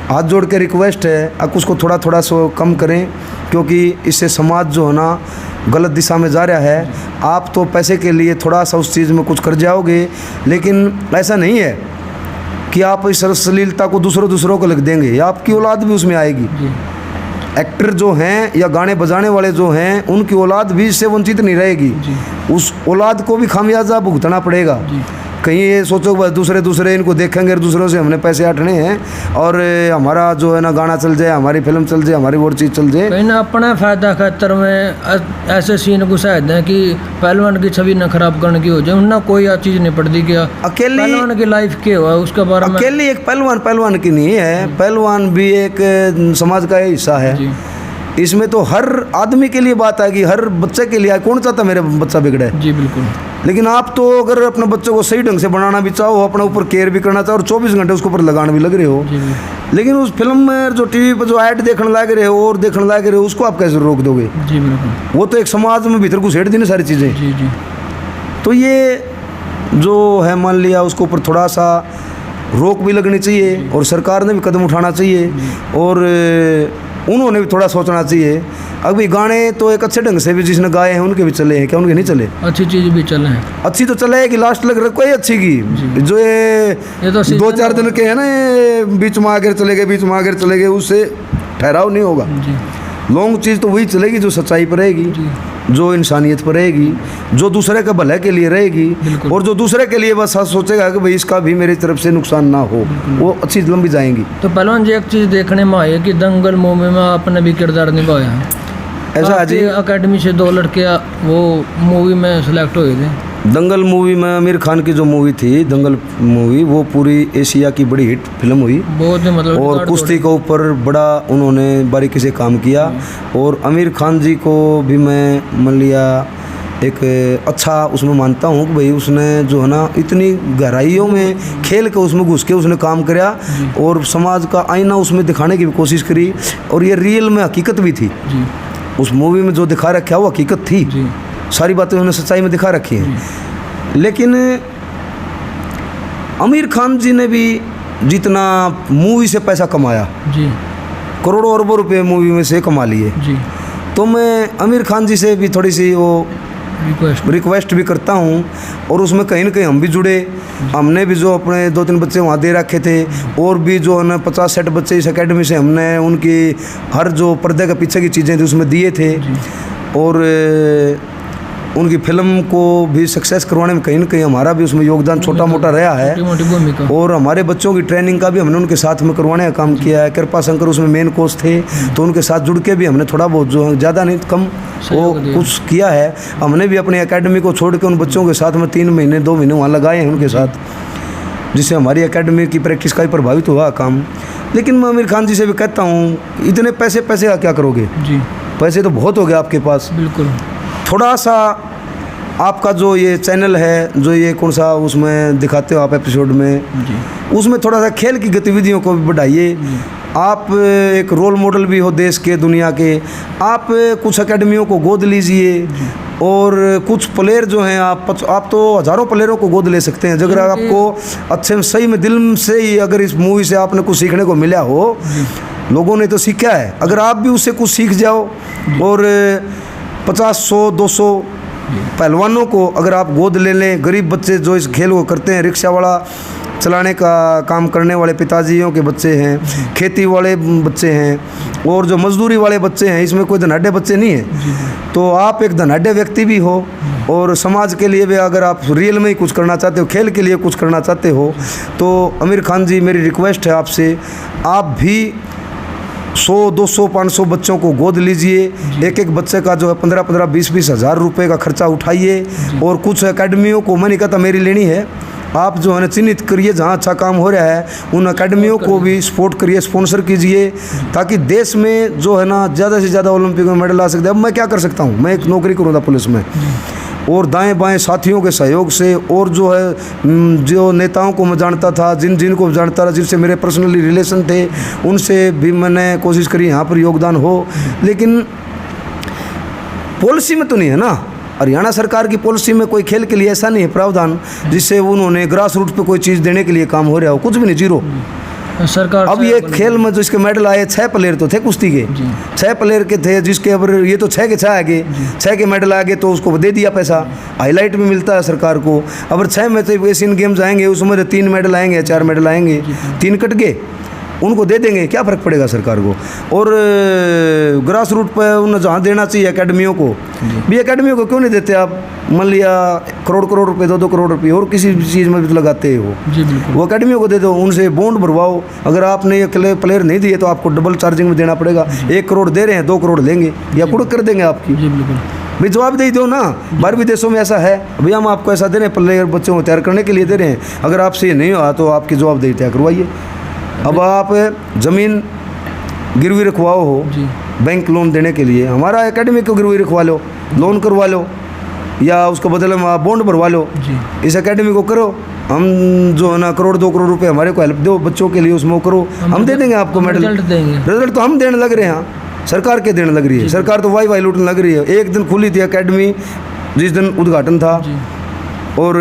हाथ जोड़ के रिक्वेस्ट है, आप उसको थोड़ा सो कम करें, क्योंकि इससे समाज जो है ना गलत दिशा में जा रहा है। आप तो पैसे के लिए थोड़ा सा उस चीज़ में कुछ कर जाओगे, लेकिन ऐसा नहीं है कि आप इस अश्लीलता को दूसरों को लिख देंगे, या आपकी औलाद भी उसमें आएगी। एक्टर जो हैं या गाने बजाने वाले जो हैं उनकी औलाद भी इससे वंचित नहीं रहेगी। उस औलाद को भी खामियाजा भुगतना पड़ेगा। कहीं ये सोचो बस दूसरे इनको देखेंगे और दूसरों से हमने पैसे आटने हैं और हमारा जो है ना गाना चल जाए, हमारी फिल्म चल जाए, हमारी और चीज़ चल जाए। कहीं ना अपना फ़ायदा खातर में ऐसे सीन घुसा दें कि पहलवान की छवि न खराब करने की हो जाए, उन्हें कोई चीज़ नहीं पड़ती कि अकेले पहलवान की लाइफ क्या हुआ उसके बारे में। अकेले एक पहलवान की नहीं है, पहलवान भी एक समाज का हिस्सा है। इसमें तो हर आदमी के लिए बात आएगी, हर बच्चे के लिए। कौन चाहता मेरा बच्चा बिगड़े? जी बिल्कुल। लेकिन आप तो अगर अपने बच्चे को सही ढंग से बनाना भी चाहो, अपने ऊपर केयर भी करना चाहो और 24 घंटे उसके ऊपर लगाने भी लग रहे हो, लेकिन उस फिल्म में जो टीवी पर जो ऐड देखने लग रहे हो और देखने लग रहे हो उसको आप कैसे रोक दोगे? जी बिल्कुल। वो तो एक समाज में भीतर घुसेड़ दी ना सारी चीज़ें। जी जी। तो ये जो है मान लिया उसके ऊपर थोड़ा सा रोक भी लगनी चाहिए और सरकार ने भी कदम उठाना चाहिए और उन्होंने भी थोड़ा सोचना चाहिए। अभी गाने तो एक अच्छे ढंग से भी जिसने गाए हैं उनके भी चले हैं, क्या उनके नहीं चले? अच्छी चीज़ भी चले हैं। अच्छी तो चलेगी, लास्ट लग रहा कोई अच्छी की जो ये तो 2-4 दिन के है ना, ये बीच में आगे चले गए उससे ठहराव नहीं होगा। लॉन्ग चीज़ तो वही चलेगी जो सच्चाई पर रहेगी, जो इंसानियत पर रहेगी, जो दूसरे के भले के लिए रहेगी और जो दूसरे के लिए बस सोचेगा कि भाई इसका भी मेरी तरफ से नुकसान ना हो, वो अच्छी लंबी जाएंगी। तो पहलवान जी एक चीज़ देखने में आई है कि दंगल मूवी में आपने भी किरदार निभाया है। ऐसा जी अकेडमी से 2 लड़के वो मूवी में सेलेक्ट हुए थे। दंगल मूवी में आमिर खान की जो मूवी थी दंगल मूवी, वो पूरी एशिया की बड़ी हिट फिल्म हुई बहुत, मतलब और कुश्ती के ऊपर बड़ा उन्होंने बारीकी से काम किया। और आमिर खान जी को भी मैं मान लिया एक अच्छा उसमें मानता हूँ कि भाई उसने जो है ना इतनी गहराइयों में खेल के उसमें घुस के उसने काम किया और समाज का आईना उसमें दिखाने की भी कोशिश करी, और ये रियल में हकीकत भी थी। उस मूवी में जो दिखा रखा है वो हकीकत थी, सारी बातें उन्होंने सच्चाई में दिखा रखी हैं। लेकिन आमिर खान जी ने भी जितना मूवी से पैसा कमाया, करोड़ों अरबों रुपए मूवी में से कमा लिए, तो मैं आमिर खान जी से भी थोड़ी सी वो रिक्वेस्ट भी करता हूँ। और उसमें कहीं ना कहीं हम भी जुड़े, हमने भी जो अपने 2-3 बच्चे वहाँ दे रखे थे, और भी जो है ना 50-60 बच्चे इस एकेडमी से हमने उनकी हर जो पर्दे के पीछे की चीज़ें थी उसमें दिए थे। और उनकी फिल्म को भी सक्सेस करवाने में कहीं ना कहीं हमारा भी उसमें योगदान छोटा मोटा रहा है। और हमारे बच्चों की ट्रेनिंग का भी हमने उनके साथ में करवाने का काम किया है। कृपा शंकर उसमें मेन कोच थे, तो उनके साथ जुड़ के भी हमने थोड़ा बहुत जो ज़्यादा नहीं कम वो कुछ किया है। हमने भी अपनी एकेडमी को छोड़ के उन बच्चों के साथ में 3 महीने 2 महीने वहाँ लगाए हैं उनके साथ, जिससे हमारी एकेडमी की प्रैक्टिस का ही प्रभावित हुआ काम। लेकिन मैं आमिर खान जी से भी कहता हूँ, इतने पैसे का क्या करोगे जी? पैसे तो बहुत हो गए आपके पास। बिल्कुल, थोड़ा सा आपका जो ये चैनल है, जो ये कौन सा उसमें दिखाते हो आप एपिसोड में जी, उसमें थोड़ा सा खेल की गतिविधियों को भी बढ़ाइए। आप एक रोल मॉडल भी हो देश के, दुनिया के। आप कुछ एकेडमियों को गोद लीजिए, और कुछ प्लेयर जो हैं आप तो हज़ारों प्लेयरों को गोद ले सकते हैं। अगर आपको अच्छे सही में दिल से ही अगर इस मूवी से आपने कुछ सीखने को मिला हो, लोगों ने तो सीखा है, अगर आप भी उससे कुछ सीख जाओ और 50, 100, 200 पहलवानों को अगर आप गोद ले लें, गरीब बच्चे जो इस खेल को करते हैं, रिक्शा वाला चलाने का काम करने वाले पिताजियों के बच्चे हैं, खेती वाले बच्चे हैं, और जो मजदूरी वाले बच्चे हैं, इसमें कोई धनाढ़े बच्चे नहीं हैं। तो आप एक धनाढ़े व्यक्ति भी हो, और समाज के लिए भी अगर आप रियल में ही कुछ करना चाहते हो, खेल के लिए कुछ करना चाहते हो, तो आमिर खान जी मेरी रिक्वेस्ट है आपसे, आप भी 100, 200, 500 बच्चों को गोद लीजिए। एक एक बच्चे का जो है 15-15, 20-20 हज़ार रुपये का खर्चा उठाइए। और कुछ एकेडमियों को, मैं नहीं कहता मेरी लेनी है, आप जो है ना चिन्हित करिए जहाँ अच्छा काम हो रहा है, उन एकेडमियों को भी सपोर्ट करिए, स्पॉन्सर कीजिए, ताकि देश में जो है ना ज़्यादा से ज़्यादा ओलंपिक में मेडल आ सकते हैं। अब मैं क्या कर सकता हूँ, मैं एक नौकरी करूँगा पुलिस में, और दाएं बाएं साथियों के सहयोग से, और जो है जो नेताओं को मैं जानता था, जिनको जानता था, जिनसे मेरे पर्सनली रिलेशन थे, उनसे भी मैंने कोशिश करी यहाँ पर योगदान हो। लेकिन पॉलिसी में तो नहीं है ना, हरियाणा सरकार की पॉलिसी में कोई खेल के लिए ऐसा नहीं है प्रावधान जिससे उन्होंने ग्रास रूट पे कोई चीज़ देने के लिए काम हो रहा हो, कुछ भी नहीं, जीरो सरकार। अब ये खेल में जो इसके मेडल आए, 6 प्लेयर तो थे कुश्ती के, 6 प्लेयर के थे, जिसके अब ये तो 6 के 6 आ गए, 6 के मेडल आ गए, तो उसको दे दिया पैसा, हाईलाइट भी मिलता है सरकार को। अगर 6 में तो एशियन गेम्स आएंगे, उसमें 3 मेडल आएंगे, 4 मेडल आएंगे, 3 कट गए, उनको दे देंगे, क्या फ़र्क पड़ेगा सरकार को। और ग्रास रूट पर उन्हें जहाँ देना चाहिए एकेडमियों को भी, एकेडमियों को क्यों नहीं देते आप? मान लिया करोड़ रुपए, 2-2 करोड़ रुपए और किसी चीज़ में भी तो लगाते हो, वो एकेडमियों को दे दो, उनसे बॉन्ड भरवाओ। अगर आपने ये प्लेयर नहीं दिए तो आपको डबल चार्जिंग में देना पड़ेगा। 1 करोड़ दे रहे हैं, 2 करोड़ लेंगे या कुड़क कर देंगे आपकी। भाई जवाब दे दो ना, बाहर भी देशों में ऐसा है, भैया हम आपको ऐसा दे रहे हैं, प्लेयर बच्चों को तैयार करने के लिए दे रहे हैं, अगर आपसे ये नहीं हुआ तो आपकी जवाबदेही तय करवाइए। अब आप ज़मीन गिरवी रखवाओ हो बैंक लोन देने के लिए, हमारा एकेडमी को गिरवी रखवा लो, लोन करवा लो, या उसको बदले में आप बॉन्ड भरवा लो, इस एकेडमी को करो। हम जो है ना 1-2 करोड़ रुपए हमारे को हेल्प दो बच्चों के लिए, उसमें करो, हम दे देंगे आपको मेडल। रिजल्ट तो हम देने लग रहे हैं, सरकार के देने लग रही है, सरकार तो वाई लूटने लग रही है। एक दिन खुली थी एकेडमी, जिस दिन उद्घाटन था, और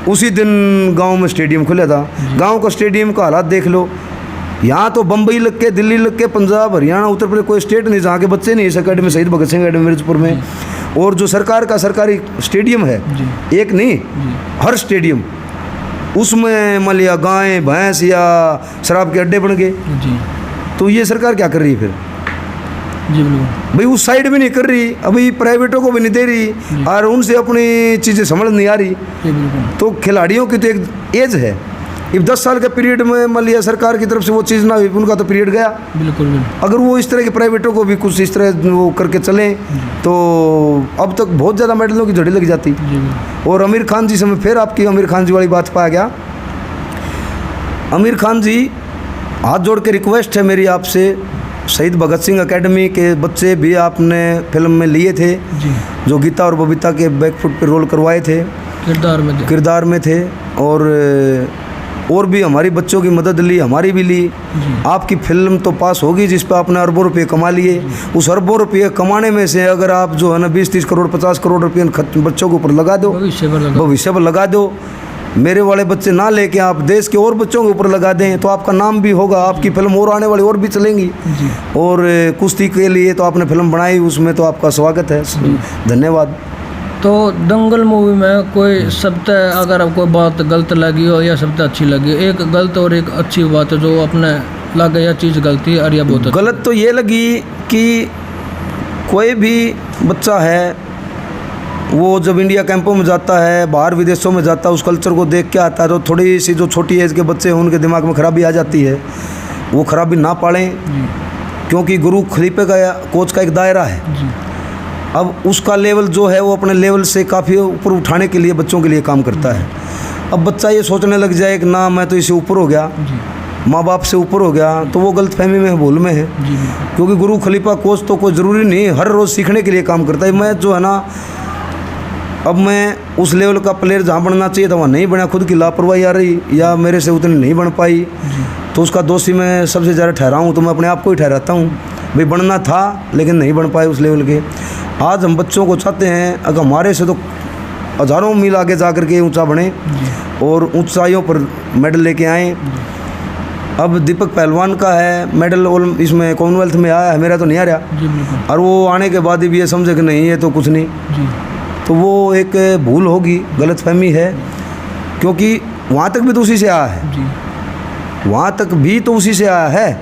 उसी दिन गांव में स्टेडियम खुला था। गांव का स्टेडियम का हालात देख लो, यहाँ तो बम्बई लग के, दिल्ली लग के, पंजाब, हरियाणा, उत्तर प्रदेश, कोई स्टेट नहीं जहाँ के बच्चे नहीं इस अकेडमी, शहीद भगत सिंह अकेडमी मिर्जपुर में। और जो सरकार का सरकारी स्टेडियम है, एक नहीं, हर स्टेडियम, उसमें मान लिया गाय भैंस या शराब के अड्डे बन गए। तो ये सरकार क्या कर रही है फिर? भाई उस साइड भी नहीं कर रही, अभी प्राइवेटों को भी नहीं दे रही, और उनसे अपनी चीज़ें समझ नहीं आ रही। तो खिलाड़ियों की तो एक एज है, अब 10 साल के पीरियड में मान लिया सरकार की तरफ से वो चीज़ ना हुई, उनका तो पीरियड गया। बिल्कुल। अगर वो इस तरह के प्राइवेटों को भी कुछ इस तरह वो करके चलें तो अब तक बहुत ज़्यादा मेडलों की झड़ी लग जाती। और आमिर खान जी से मैं फिर आपकी आमिर खान जी वाली बात पर आ गया। आमिर खान जी, हाथ जोड़ के रिक्वेस्ट है मेरी आपसे, शहीद भगत सिंह अकेडमी के बच्चे भी आपने फिल्म में लिए थे, जो गीता और बबीता के बैकफुट पे रोल करवाए थे, किरदार में थे, और भी हमारी बच्चों की मदद ली, हमारी भी ली। आपकी फिल्म तो पास होगी जिस पर आपने अरबों रुपये कमा लिए। उस अरबों रुपये कमाने में से अगर आप जो है ना 20-30 करोड़ 50 करोड़ रुपये बच्चों के ऊपर लगा दो, भविष्य पर लगा दो, मेरे वाले बच्चे ना लेके आप देश के और बच्चों के ऊपर लगा दें, तो आपका नाम भी होगा, आपकी फिल्म और आने वाली और भी चलेंगी। और कुश्ती के लिए तो आपने फिल्म बनाई, उसमें तो आपका स्वागत है, धन्यवाद। तो दंगल मूवी में कोई शब्द अगर आपको बात गलत लगी हो या शब्द अच्छी लगी, एक गलत और एक अच्छी बात है जो अपने लगे या चीज़ गलती और या बहुत गलत तो ये लगी कि कोई भी बच्चा है वो जब इंडिया कैंपों में जाता है, बाहर विदेशों में जाता है, उस कल्चर को देख के आता है, तो थोड़ी सी जो छोटी एज के बच्चे हैं उनके दिमाग में खराबी आ जाती है। वो खराबी ना पालें, क्योंकि गुरु खलीफे का कोच का एक दायरा है। अब उसका लेवल जो है वो अपने लेवल से काफ़ी ऊपर उठाने के लिए बच्चों के लिए काम करता है। अब बच्चा ये सोचने लग जाए कि ना मैं तो इससे ऊपर हो गया, माँ बाप से ऊपर हो गया, तो वो गलतफहमी में भूल में है। क्योंकि गुरु खलीफा कोच तो कोई ज़रूरी नहीं हर रोज़ सीखने के लिए काम करता है। मैं जो है ना, अब मैं उस लेवल का प्लेयर जहाँ बनना चाहिए था वहाँ नहीं बना, खुद की लापरवाही आ रही या मेरे से उतनी नहीं बन पाई, तो उसका दोषी मैं सबसे ज़्यादा ठहराऊँ तो मैं अपने आप को ही ठहराता हूँ। भाई बनना था लेकिन नहीं बन पाए उस लेवल के। आज हम बच्चों को चाहते हैं अगर हमारे से तो हज़ारों मील आगे जा कर के ऊँचा बने और ऊंचाइयों पर मेडल लेके आएँ। अब दीपक पहलवान का है मेडल इसमें कॉमनवेल्थ में आया है, मेरा तो नहीं आ रहा, और वो आने के बाद भी ये समझे कि नहीं ये तो कुछ नहीं, तो वो एक भूल होगी, गलतफहमी है। क्योंकि वहाँ तक भी तो उसी से आया है, वहाँ तक भी तो उसी से आया है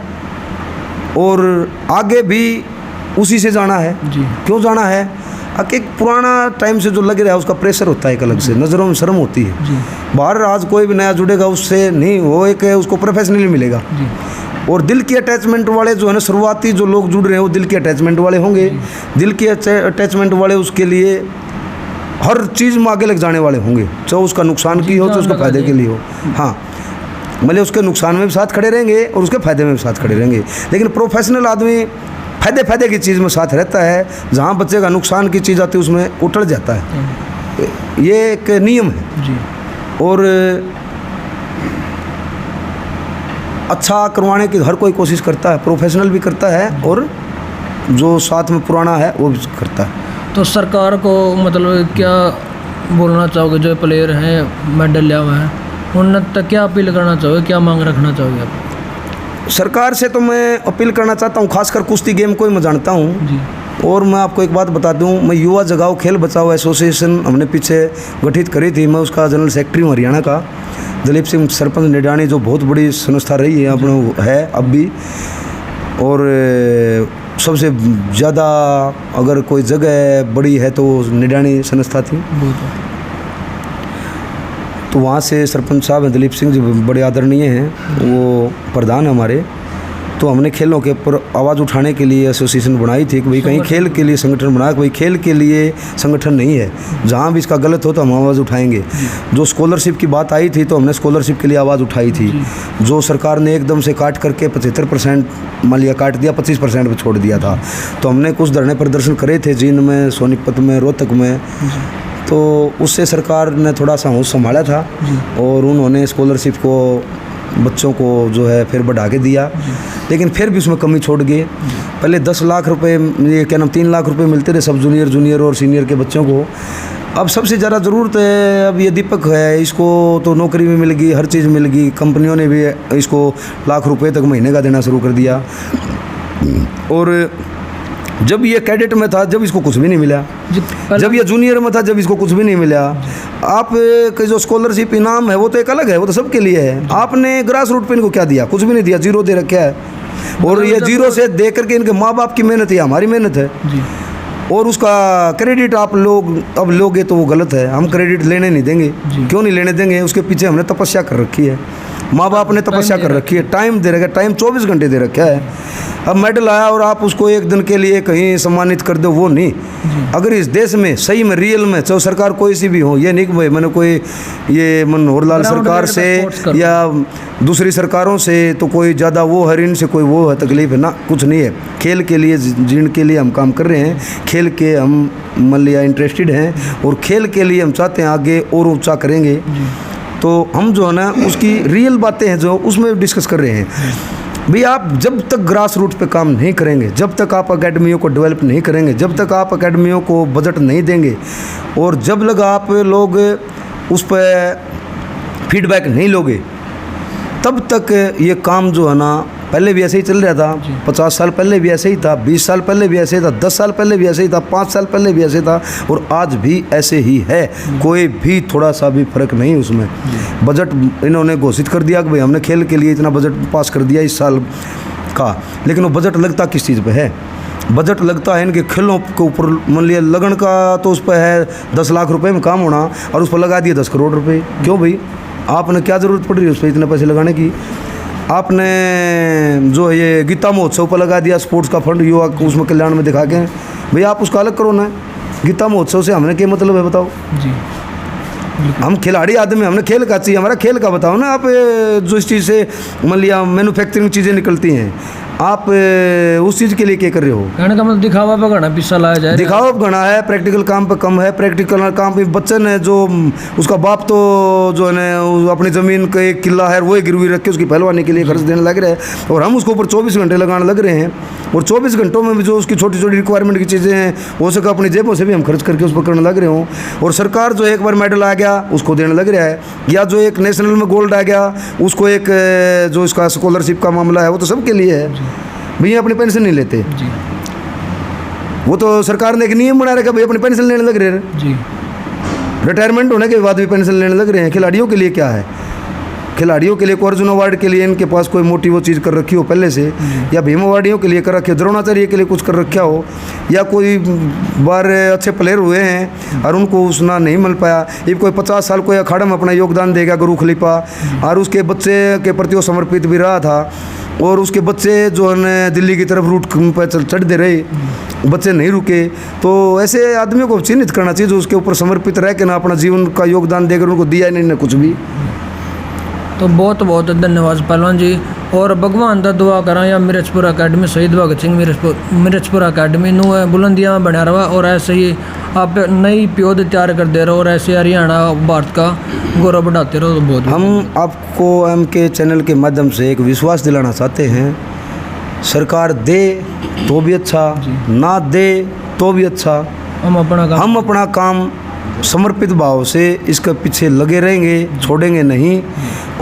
और आगे भी उसी से जाना है। क्यों जाना है? एक पुराना टाइम से जो लग रहा है उसका प्रेशर होता है, एक अलग से नज़रों में शर्म होती है। बाहर आज कोई भी नया जुड़ेगा उससे नहीं, वो एक उसको प्रोफेशनली मिलेगा। और दिल की अटैचमेंट वाले जो है ना, शुरुआती जो लोग जुड़ रहे हैं वो दिल की अटैचमेंट वाले होंगे। दिल की अटैचमेंट वाले उसके लिए हर चीज़ में आगे लग जाने वाले होंगे, चाहे उसका नुकसान की हो चाहे उसके फ़ायदे के लिए हो। हाँ, मतलब उसके नुकसान में भी साथ खड़े रहेंगे और उसके फ़ायदे में भी साथ खड़े रहेंगे। लेकिन प्रोफेशनल आदमी फ़ायदे की चीज़ में साथ रहता है, जहाँ बच्चे का नुकसान की चीज़ आती है उसमें उठड़ जाता है। ये एक नियम है जी। और अच्छा करवाने की हर कोई कोशिश करता है, प्रोफेशनल भी करता है और जो साथ में पुराना है वो भी करता है। तो सरकार को मतलब क्या बोलना चाहोगे, जो प्लेयर हैं मेडल लिया हुआ है उन तक क्या अपील करना चाहोगे, क्या मांग रखना चाहोगे आप? सरकार से तो मैं अपील करना चाहता हूँ, खासकर कुश्ती गेम को ही मैं जानता हूँ। और मैं आपको एक बात बता दूँ, मैं युवा जगाओ खेल बचाओ एसोसिएशन हमने पीछे गठित करी थी, मैं उसका जनरल सेक्रेटरी हूँ हरियाणा का। दलीप सिंह सरपंच निडानी जो बहुत बड़ी संस्था रही है अपने है अब भी, और सबसे ज़्यादा अगर कोई जगह बड़ी है तो निडानी संस्था थी। तो वहाँ से सरपंच साहब हैं दलीप सिंह जी, बड़े आदरणीय हैं, वो प्रधान हमारे। तो हमने खेलों के ऊपर आवाज़ उठाने के लिए एसोसिएशन बनाई थी कि भाई कहीं खेल के लिए संगठन बनाया, भाई खेल के लिए संगठन नहीं है, जहाँ भी इसका गलत हो तो हम आवाज़ उठाएंगे। जो स्कॉलरशिप की बात आई थी तो हमने स्कॉलरशिप के लिए आवाज़ उठाई थी। जो सरकार ने एकदम से काट करके 75% मान लिया काट दिया, 25% पर छोड़ दिया था, तो हमने कुछ धरने प्रदर्शन करे थे जींद में, सोनीपत में, रोहतक में। तो उससे सरकार ने थोड़ा सा होश संभाला था और उन्होंने स्कॉलरशिप को बच्चों को जो है फिर बढ़ा के दिया, लेकिन फिर भी उसमें कमी छोड़ गई। पहले 10 लाख रुपए, ये क्या नाम 3 लाख रुपए मिलते थे सब जूनियर और सीनियर के बच्चों को। अब सबसे ज़्यादा ज़रूरत है, अब ये दीपक है, इसको तो नौकरी भी मिल गई, हर चीज़ मिल गई, कंपनियों ने भी इसको लाख रुपए तक महीने का देना शुरू कर दिया। और जब ये कैडेट में था जब इसको कुछ भी नहीं मिला, जब ये जूनियर में था जब इसको कुछ भी नहीं मिला। आप के जो स्कॉलरशिप इनाम है वो तो एक अलग है, वो तो सबके लिए है। आपने ग्रास रूट पे इनको क्या दिया? कुछ भी नहीं दिया, जीरो दे रखा है। और ये जीरो से दे करके इनके माँ बाप की मेहनत है, हमारी मेहनत है, और उसका क्रेडिट आप लोग अब लोगे तो वो गलत है। हम क्रेडिट लेने नहीं देंगे। क्यों नहीं लेने देंगे? उसके पीछे हमने तपस्या कर रखी है, माँ बाप ने तपस्या कर रखी है, टाइम दे रखा है, टाइम 24 घंटे दे रखा है। अब मेडल आया और आप उसको एक दिन के लिए कहीं सम्मानित कर दो, वो नहीं। अगर इस देश में सही में रियल में चाहे सरकार कोई सी भी हो, ये नहीं कि भाई मैंने कोई ये मनोहर लाल सरकार से या दूसरी सरकारों से तो कोई ज़्यादा वो है, इनसे कोई वो है तकलीफ है ना, कुछ नहीं है। खेल के लिए जीण के लिए हम काम कर रहे हैं, खेल के हम मान लिया इंटरेस्टेड हैं और खेल के लिए हम चाहते हैं आगे और ऊँचा करेंगे। तो हम जो है ना उसकी रियल बातें हैं जो उसमें डिस्कस कर रहे हैं। भाई आप जब तक ग्रास रूट पे काम नहीं करेंगे, जब तक आप अकेडमियों को डेवलप नहीं करेंगे, जब तक आप अकेडमियों को बजट नहीं देंगे और जब लग आप लोग उस पर फीडबैक नहीं लोगे, तब तक ये काम जो है ना पहले भी ऐसे ही चल रहा था, 50 साल पहले भी ऐसे ही था, 20 साल पहले भी ऐसे ही था, 10 साल पहले भी ऐसे ही था, 5 साल पहले भी ऐसे था और आज भी ऐसे ही है। कोई भी थोड़ा सा भी फर्क नहीं उसमें। बजट इन्होंने घोषित कर दिया कि भाई हमने खेल के लिए इतना बजट पास कर दिया इस साल का, लेकिन वो बजट लगता किस चीज़ पे है? बजट लगता है इनके खेलों के ऊपर। मान लिया लगन का तो उस पर है 10 लाख रुपए में काम होना और उस पर लगा दिए 10 करोड़ रुपए। क्यों भाई? आपने क्या ज़रूरत पड़ रही है उस पर इतने पैसे लगाने की? आपने जो ये गीता महोत्सव पर लगा दिया स्पोर्ट्स का फंड युवा उसमें कल्याण में दिखा के, भैया आप उसका अलग करो ना। गीता महोत्सव से हमने क्या मतलब है बताओ? जी हम खिलाड़ी आदमी, हमने खेल का चाहिए, हमारा खेल का बताओ ना। आप जो इस चीज़ से मान लिया मैन्युफैक्चरिंग चीज़ें निकलती हैं, आप उस चीज़ के लिए क्या कर रहे हो? कहने का मतलब दिखावा पे घना पिस्सा लाया जाए, दिखावा पे घना है, प्रैक्टिकल काम पे कम है। प्रैक्टिकल काम पे बच्चे ने जो उसका बाप तो जो है ना अपनी ज़मीन का एक किला है वही गिरवी रख के उसकी पहलवानी के लिए खर्च देने लग रहे हैं और हम उसके ऊपर 24 घंटे लगाने लग रहे हैं और 24 घंटों में भी जो उसकी छोटी छोटी रिक्वायरमेंट की चीज़ें हैं हो सके अपनी जेबों से भी हम खर्च करके उस पर करने लग रहे हों। और सरकार जो एक बार मेडल आ गया उसको देने लग रहा है, या जो एक नेशनल में गोल्ड आ गया उसको एक जो इसका स्कॉलरशिप का मामला है वो तो सबके लिए है। भैया अपनी पेंशन नहीं लेते जी, वो तो सरकार ने एक नियम बना रखा भाई अपनी पेंशन लेने लग रहे हैं जी। रिटायरमेंट होने के बाद भी पेंशन लेने लग रहे हैं। खिलाड़ियों के लिए क्या है? खिलाड़ियों के लिए को अर्जुन अवार्ड के लिए इनके पास कोई मोटी वो चीज़ कर रखी हो पहले से, या भीम अवार्डियों के लिए कर रखी हो, द्रोणाचार्य के लिए कुछ कर रखा हो, या कोई बार अच्छे प्लेयर हुए हैं और उनको उसना नहीं मिल पाया। ये कोई 50 साल कोई अखाड़ा में अपना योगदान देगा गुरु खलीफा और उसके बच्चे के प्रति वो समर्पित भी रहा था और उसके बच्चे जो है दिल्ली की तरफ रूट पर चढ़ दे रहे, बच्चे नहीं रुके। तो ऐसे आदमियों को चिन्हित करना चाहिए जो उसके ऊपर समर्पित रह के ना अपना जीवन का योगदान देकर उनको दिया नहीं ना कुछ भी। तो बहुत बहुत धन्यवाद पहलवान जी। और भगवान का दुआ करा या मिर्चपुर अकेडमी शहीद भगत सिंह मिर्चपुर अकेडमी नू बुलंदियाँ में बना रहा और ऐसे ही आप नई प्योद तैयार कर दे रहे हो और ऐसे हरियाणा भारत का गौरव बढ़ाते रहो। तो बहुत हम आपको MK चैनल के माध्यम से एक विश्वास दिलाना चाहते हैं, सरकार दे तो भी अच्छा, ना दे तो भी अच्छा, हम अपना काम समर्पित भाव से इसके पीछे लगे रहेंगे, छोड़ेंगे नहीं।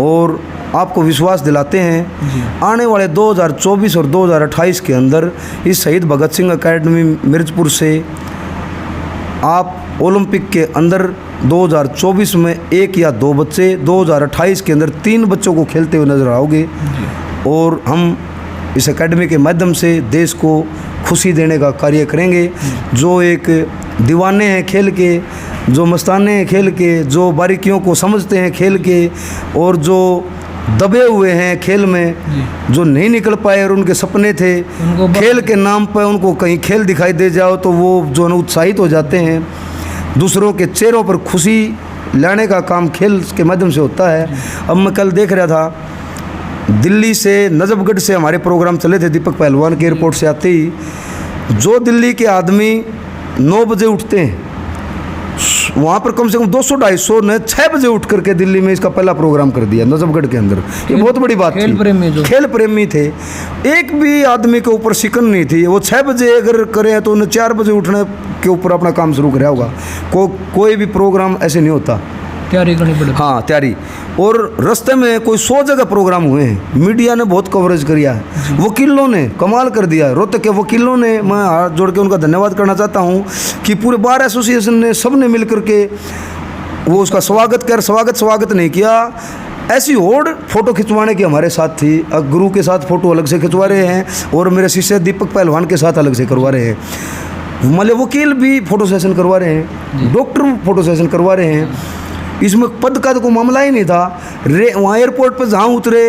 और आपको विश्वास दिलाते हैं आने वाले 2024 और 2028 के अंदर इस शहीद भगत सिंह अकेडमी मिर्चपुर से आप ओलंपिक के अंदर 2024 में 1 या 2 बच्चे, 2028 के अंदर 3 बच्चों को खेलते हुए नजर आओगे। और हम इस एकेडमी के माध्यम से देश को खुशी देने का कार्य करेंगे। जो एक दीवाने हैं खेल के, जो मस्ताने हैं खेल के, जो बारीकियों को समझते हैं खेल के और जो दबे हुए हैं खेल में, जो नहीं निकल पाए और उनके सपने थे खेल के नाम पर, उनको कहीं खेल दिखाई दे जाओ तो वो जो है उत्साहित हो जाते हैं। दूसरों के चेहरों पर खुशी लाने का काम खेल के माध्यम से होता है। अब मैं कल देख रहा था दिल्ली से नजफगढ़ से हमारे प्रोग्राम चले थे दीपक पहलवान के एयरपोर्ट से आते ही, जो दिल्ली के आदमी 9 बजे उठते हैं वहाँ पर कम से कम 200-250 ने 6 बजे उठ करके दिल्ली में इसका पहला प्रोग्राम कर दिया नजफगढ़ के अंदर। ये बहुत बड़ी बात थी। खेल प्रेमी थे, एक भी आदमी के ऊपर शिकन नहीं थी। वो 6 बजे अगर करें तो उन्हें 4 बजे उठने के ऊपर अपना काम शुरू कराया होगा। कोई भी प्रोग्राम ऐसे नहीं होता, तैयारी करनी पड़ती। हाँ तैयारी। और रास्ते में कोई 100 जगह प्रोग्राम हुए हैं, मीडिया ने बहुत कवरेज किया है, वकीलों ने कमाल कर दिया है। रोहतक के वकीलों ने, मैं हाथ जोड़ के उनका धन्यवाद करना चाहता हूँ कि पूरे बार एसोसिएशन ने, सब ने मिल करके वो उसका स्वागत नहीं किया। ऐसी होड़ फोटो खिंचवाने की हमारे साथ थी। गुरु के साथ फ़ोटो अलग से खिंचवा रहे हैं और मेरे शिष्य दीपक पहलवान के साथ अलग से करवा रहे हैं। मतलब वकील भी फ़ोटो सेशन करवा रहे हैं, डॉक्टर फ़ोटो सेशन करवा रहे हैं। इसमें पद का तो कोई मामला ही नहीं था। वहाँ एयरपोर्ट पर जहाँ उतरे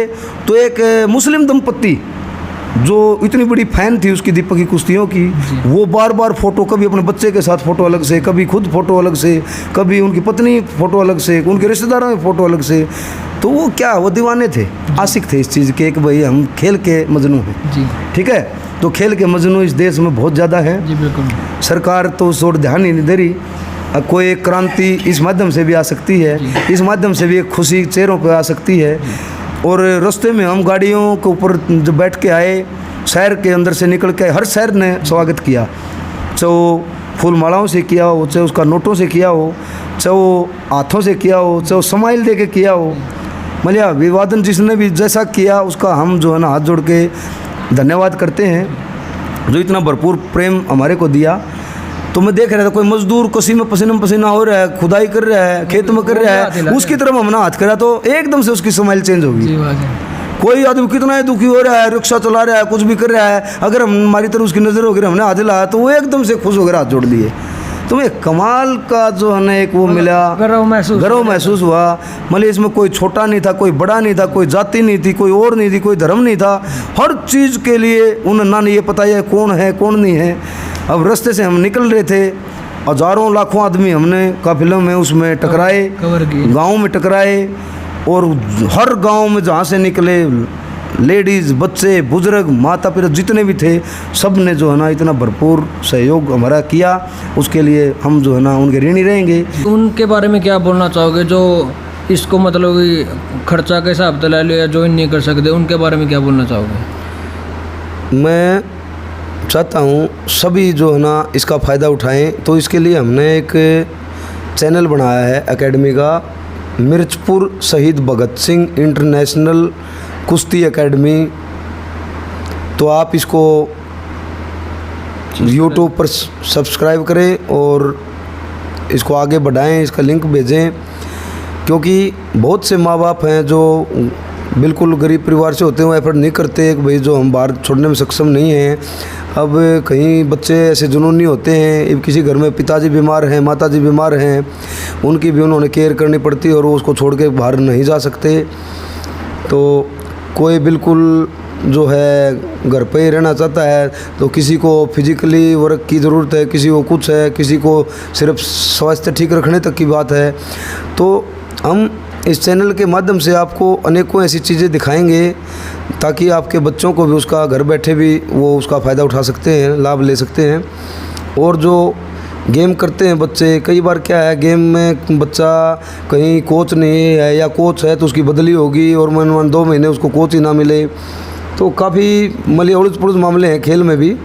तो एक मुस्लिम दंपत्ति जो इतनी बड़ी फ़ैन थी उसकी दीपक की कुश्तियों की, वो बार बार फ़ोटो, कभी अपने बच्चे के साथ फ़ोटो अलग से, कभी खुद फ़ोटो अलग से, कभी उनकी पत्नी फ़ोटो अलग से, उनके रिश्तेदारों में फ़ोटो अलग से। तो वो क्या, वो दीवाने थे, आशिक थे इस चीज़ के कि भाई हम खेल के मजनू हैं। ठीक है, तो खेल के मजनू इस देश में बहुत ज़्यादा है। सरकार तो उस ओर ध्यान ही नहीं दे रही। कोई एक क्रांति इस माध्यम से भी आ सकती है, इस माध्यम से भी एक खुशी चेहरों पर आ सकती है। और रास्ते में हम गाड़ियों के ऊपर जब बैठ के आए, शहर के अंदर से निकल के हर शहर ने स्वागत किया, चाहे वो फूल मालाओं से किया हो, चाहे उसका नोटों से किया हो, चाहे वो हाथों से किया हो, चाहे वो स्माइल दे के किया हो। मतलब अभिवादन जिसने भी जैसा किया उसका हम जो है ना हाथ जोड़ के धन्यवाद करते हैं, जो इतना भरपूर प्रेम हमारे को दिया। तो मैं देख रहा था कोई मजदूर कसी में पसीना हो रहा है, खुदाई कर रहा है, खेत में कर रहा है, उसकी तरफ हमने हाथ करा तो एकदम से उसकी स्माइल चेंज होगी। कोई आदमी कितना ही दुखी हो रहा है, रिक्शा चला रहा है, कुछ भी कर रहा है, अगर हमारी तरफ उसकी नज़र होगी, हमने हाथ हिलाया तो वो एकदम से खुश होकर हाथ जोड़ दिए। तो मैं कमाल का जो है ना एक वो मिला, गर्व महसूस हुआ। मतलब इसमें कोई छोटा नहीं था, कोई बड़ा नहीं था, कोई जाति नहीं थी, कोई और नहीं थी, कोई धर्म नहीं था। हर चीज़ के लिए उन्हें ना ये पता है कौन है कौन नहीं है। अब रास्ते से हम निकल रहे थे, हज़ारों लाखों आदमी हमने काफिलों में उसमें टकराए, गाँव में टकराए, और हर गांव में जहाँ से निकले लेडीज़, बच्चे, बुजुर्ग, माता पिता जितने भी थे, सब ने जो है ना इतना भरपूर सहयोग हमारा किया। उसके लिए हम जो है ना उनके ऋणी रहेंगे। उनके बारे में क्या बोलना चाहोगे जो इसको मतलब खर्चा के हिसाब से ले लो या ज्वाइन नहीं कर सकते, उनके बारे में क्या बोलना चाहोगे? मैं चाहता हूँ सभी जो है ना इसका फ़ायदा उठाएं। तो इसके लिए हमने एक चैनल बनाया है एकेडमी का, मिर्चपुर शहीद भगत सिंह इंटरनेशनल कुश्ती एकेडमी। तो आप इसको यूट्यूब पर सब्सक्राइब करें और इसको आगे बढ़ाएं, इसका लिंक भेजें, क्योंकि बहुत से माँ बाप हैं जो बिल्कुल गरीब परिवार से होते हैं, वो एफर्ट नहीं करते कि भाई जो हम बाहर छोड़ने में सक्षम नहीं हैं। अब कहीं बच्चे ऐसे जुनूनी होते हैं, किसी घर में पिताजी बीमार हैं, माताजी बीमार हैं, उनकी भी उन्होंने केयर करनी पड़ती है और वो उसको छोड़ के बाहर नहीं जा सकते। तो कोई बिल्कुल जो है घर पे ही रहना चाहता है, तो किसी को फिजिकली वर्क की ज़रूरत है, किसी को कुछ है, किसी को सिर्फ स्वास्थ्य ठीक रखने तक की बात है। तो हम इस चैनल के माध्यम से आपको अनेकों ऐसी चीज़ें दिखाएंगे ताकि आपके बच्चों को भी उसका घर बैठे भी वो उसका फ़ायदा उठा सकते हैं, लाभ ले सकते हैं। और जो गेम करते हैं बच्चे, कई बार क्या है गेम में बच्चा कहीं कोच नहीं है या कोच है तो उसकी बदली होगी और मन 2 महीने उसको कोच ही ना मिले, तो काफ़ी मली उड़द पुड़द मामले हैं खेल में भी।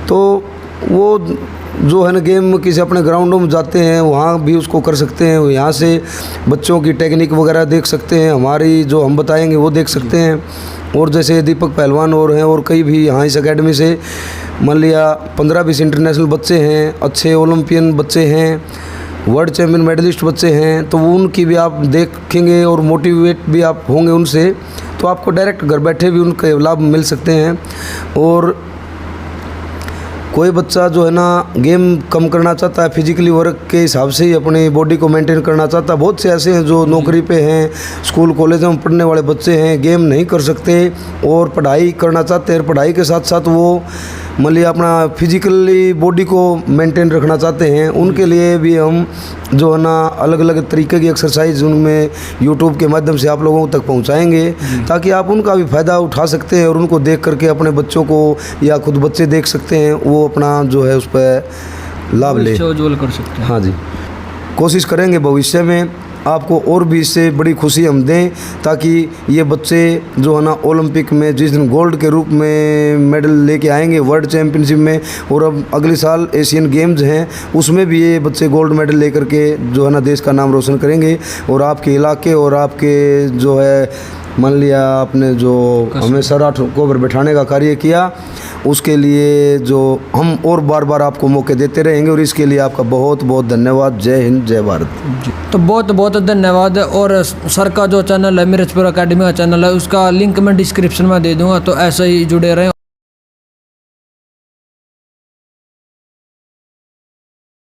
तो वो जो है ना गेम किसी अपने ग्राउंडों में जाते हैं, वहाँ भी उसको कर सकते हैं, यहाँ से बच्चों की टेक्निक वगैरह देख सकते हैं, हमारी जो हम बताएंगे वो देख सकते हैं। और जैसे दीपक पहलवान और हैं और कई भी यहाँ इस एकेडमी से मान लिया 15-20 इंटरनेशनल बच्चे हैं, अच्छे ओलंपियन बच्चे हैं, वर्ल्ड चैम्पियन मेडलिस्ट बच्चे हैं, तो उनकी भी आप देखेंगे और मोटिवेट भी आप होंगे उनसे, तो आपको डायरेक्ट घर बैठे भी उनके लाभ मिल सकते हैं। और कोई बच्चा जो है ना गेम कम करना चाहता है, फिजिकली वर्क के हिसाब से ही अपनी बॉडी को मेंटेन करना चाहता है, बहुत से ऐसे हैं जो नौकरी पे हैं, स्कूल कॉलेजों में पढ़ने वाले बच्चे हैं, गेम नहीं कर सकते और पढ़ाई करना चाहते हैं, पढ़ाई के साथ साथ वो मान लिया अपना फिजिकली बॉडी को मेंटेन रखना चाहते हैं, उनके लिए भी हम जो है ना अलग अलग तरीके की एक्सरसाइज उनमें यूट्यूब के माध्यम से आप लोगों तक पहुंचाएंगे ताकि आप उनका भी फ़ायदा उठा सकते हैं और उनको देख करके अपने बच्चों को या खुद बच्चे देख सकते हैं, वो अपना जो है उस पर लाभ ले उज्ज्वल कर सकते हैं। हाँ जी, कोशिश करेंगे भविष्य में आपको और भी इससे बड़ी खुशी हम दें ताकि ये बच्चे जो है ना ओलंपिक में जिस दिन गोल्ड के रूप में मेडल लेके आएंगे वर्ल्ड चैम्पियनशिप में, और अब अगले साल एशियन गेम्स हैं उसमें भी ये बच्चे गोल्ड मेडल लेकर के जो है ना देश का नाम रोशन करेंगे। और आपके इलाके और आपके जो है मान लिया आपने जो हमें सर को बैठाने का कार्य किया उसके लिए जो हम और बार बार आपको मौके देते रहेंगे और इसके लिए आपका बहुत बहुत धन्यवाद। जय हिंद, जय भारत। तो बहुत बहुत धन्यवाद। और सर का जो चैनल है मिर्चपुर एकेडमी का चैनल है, उसका लिंक मैं डिस्क्रिप्शन में दे दूंगा, तो ऐसे ही जुड़े रहें।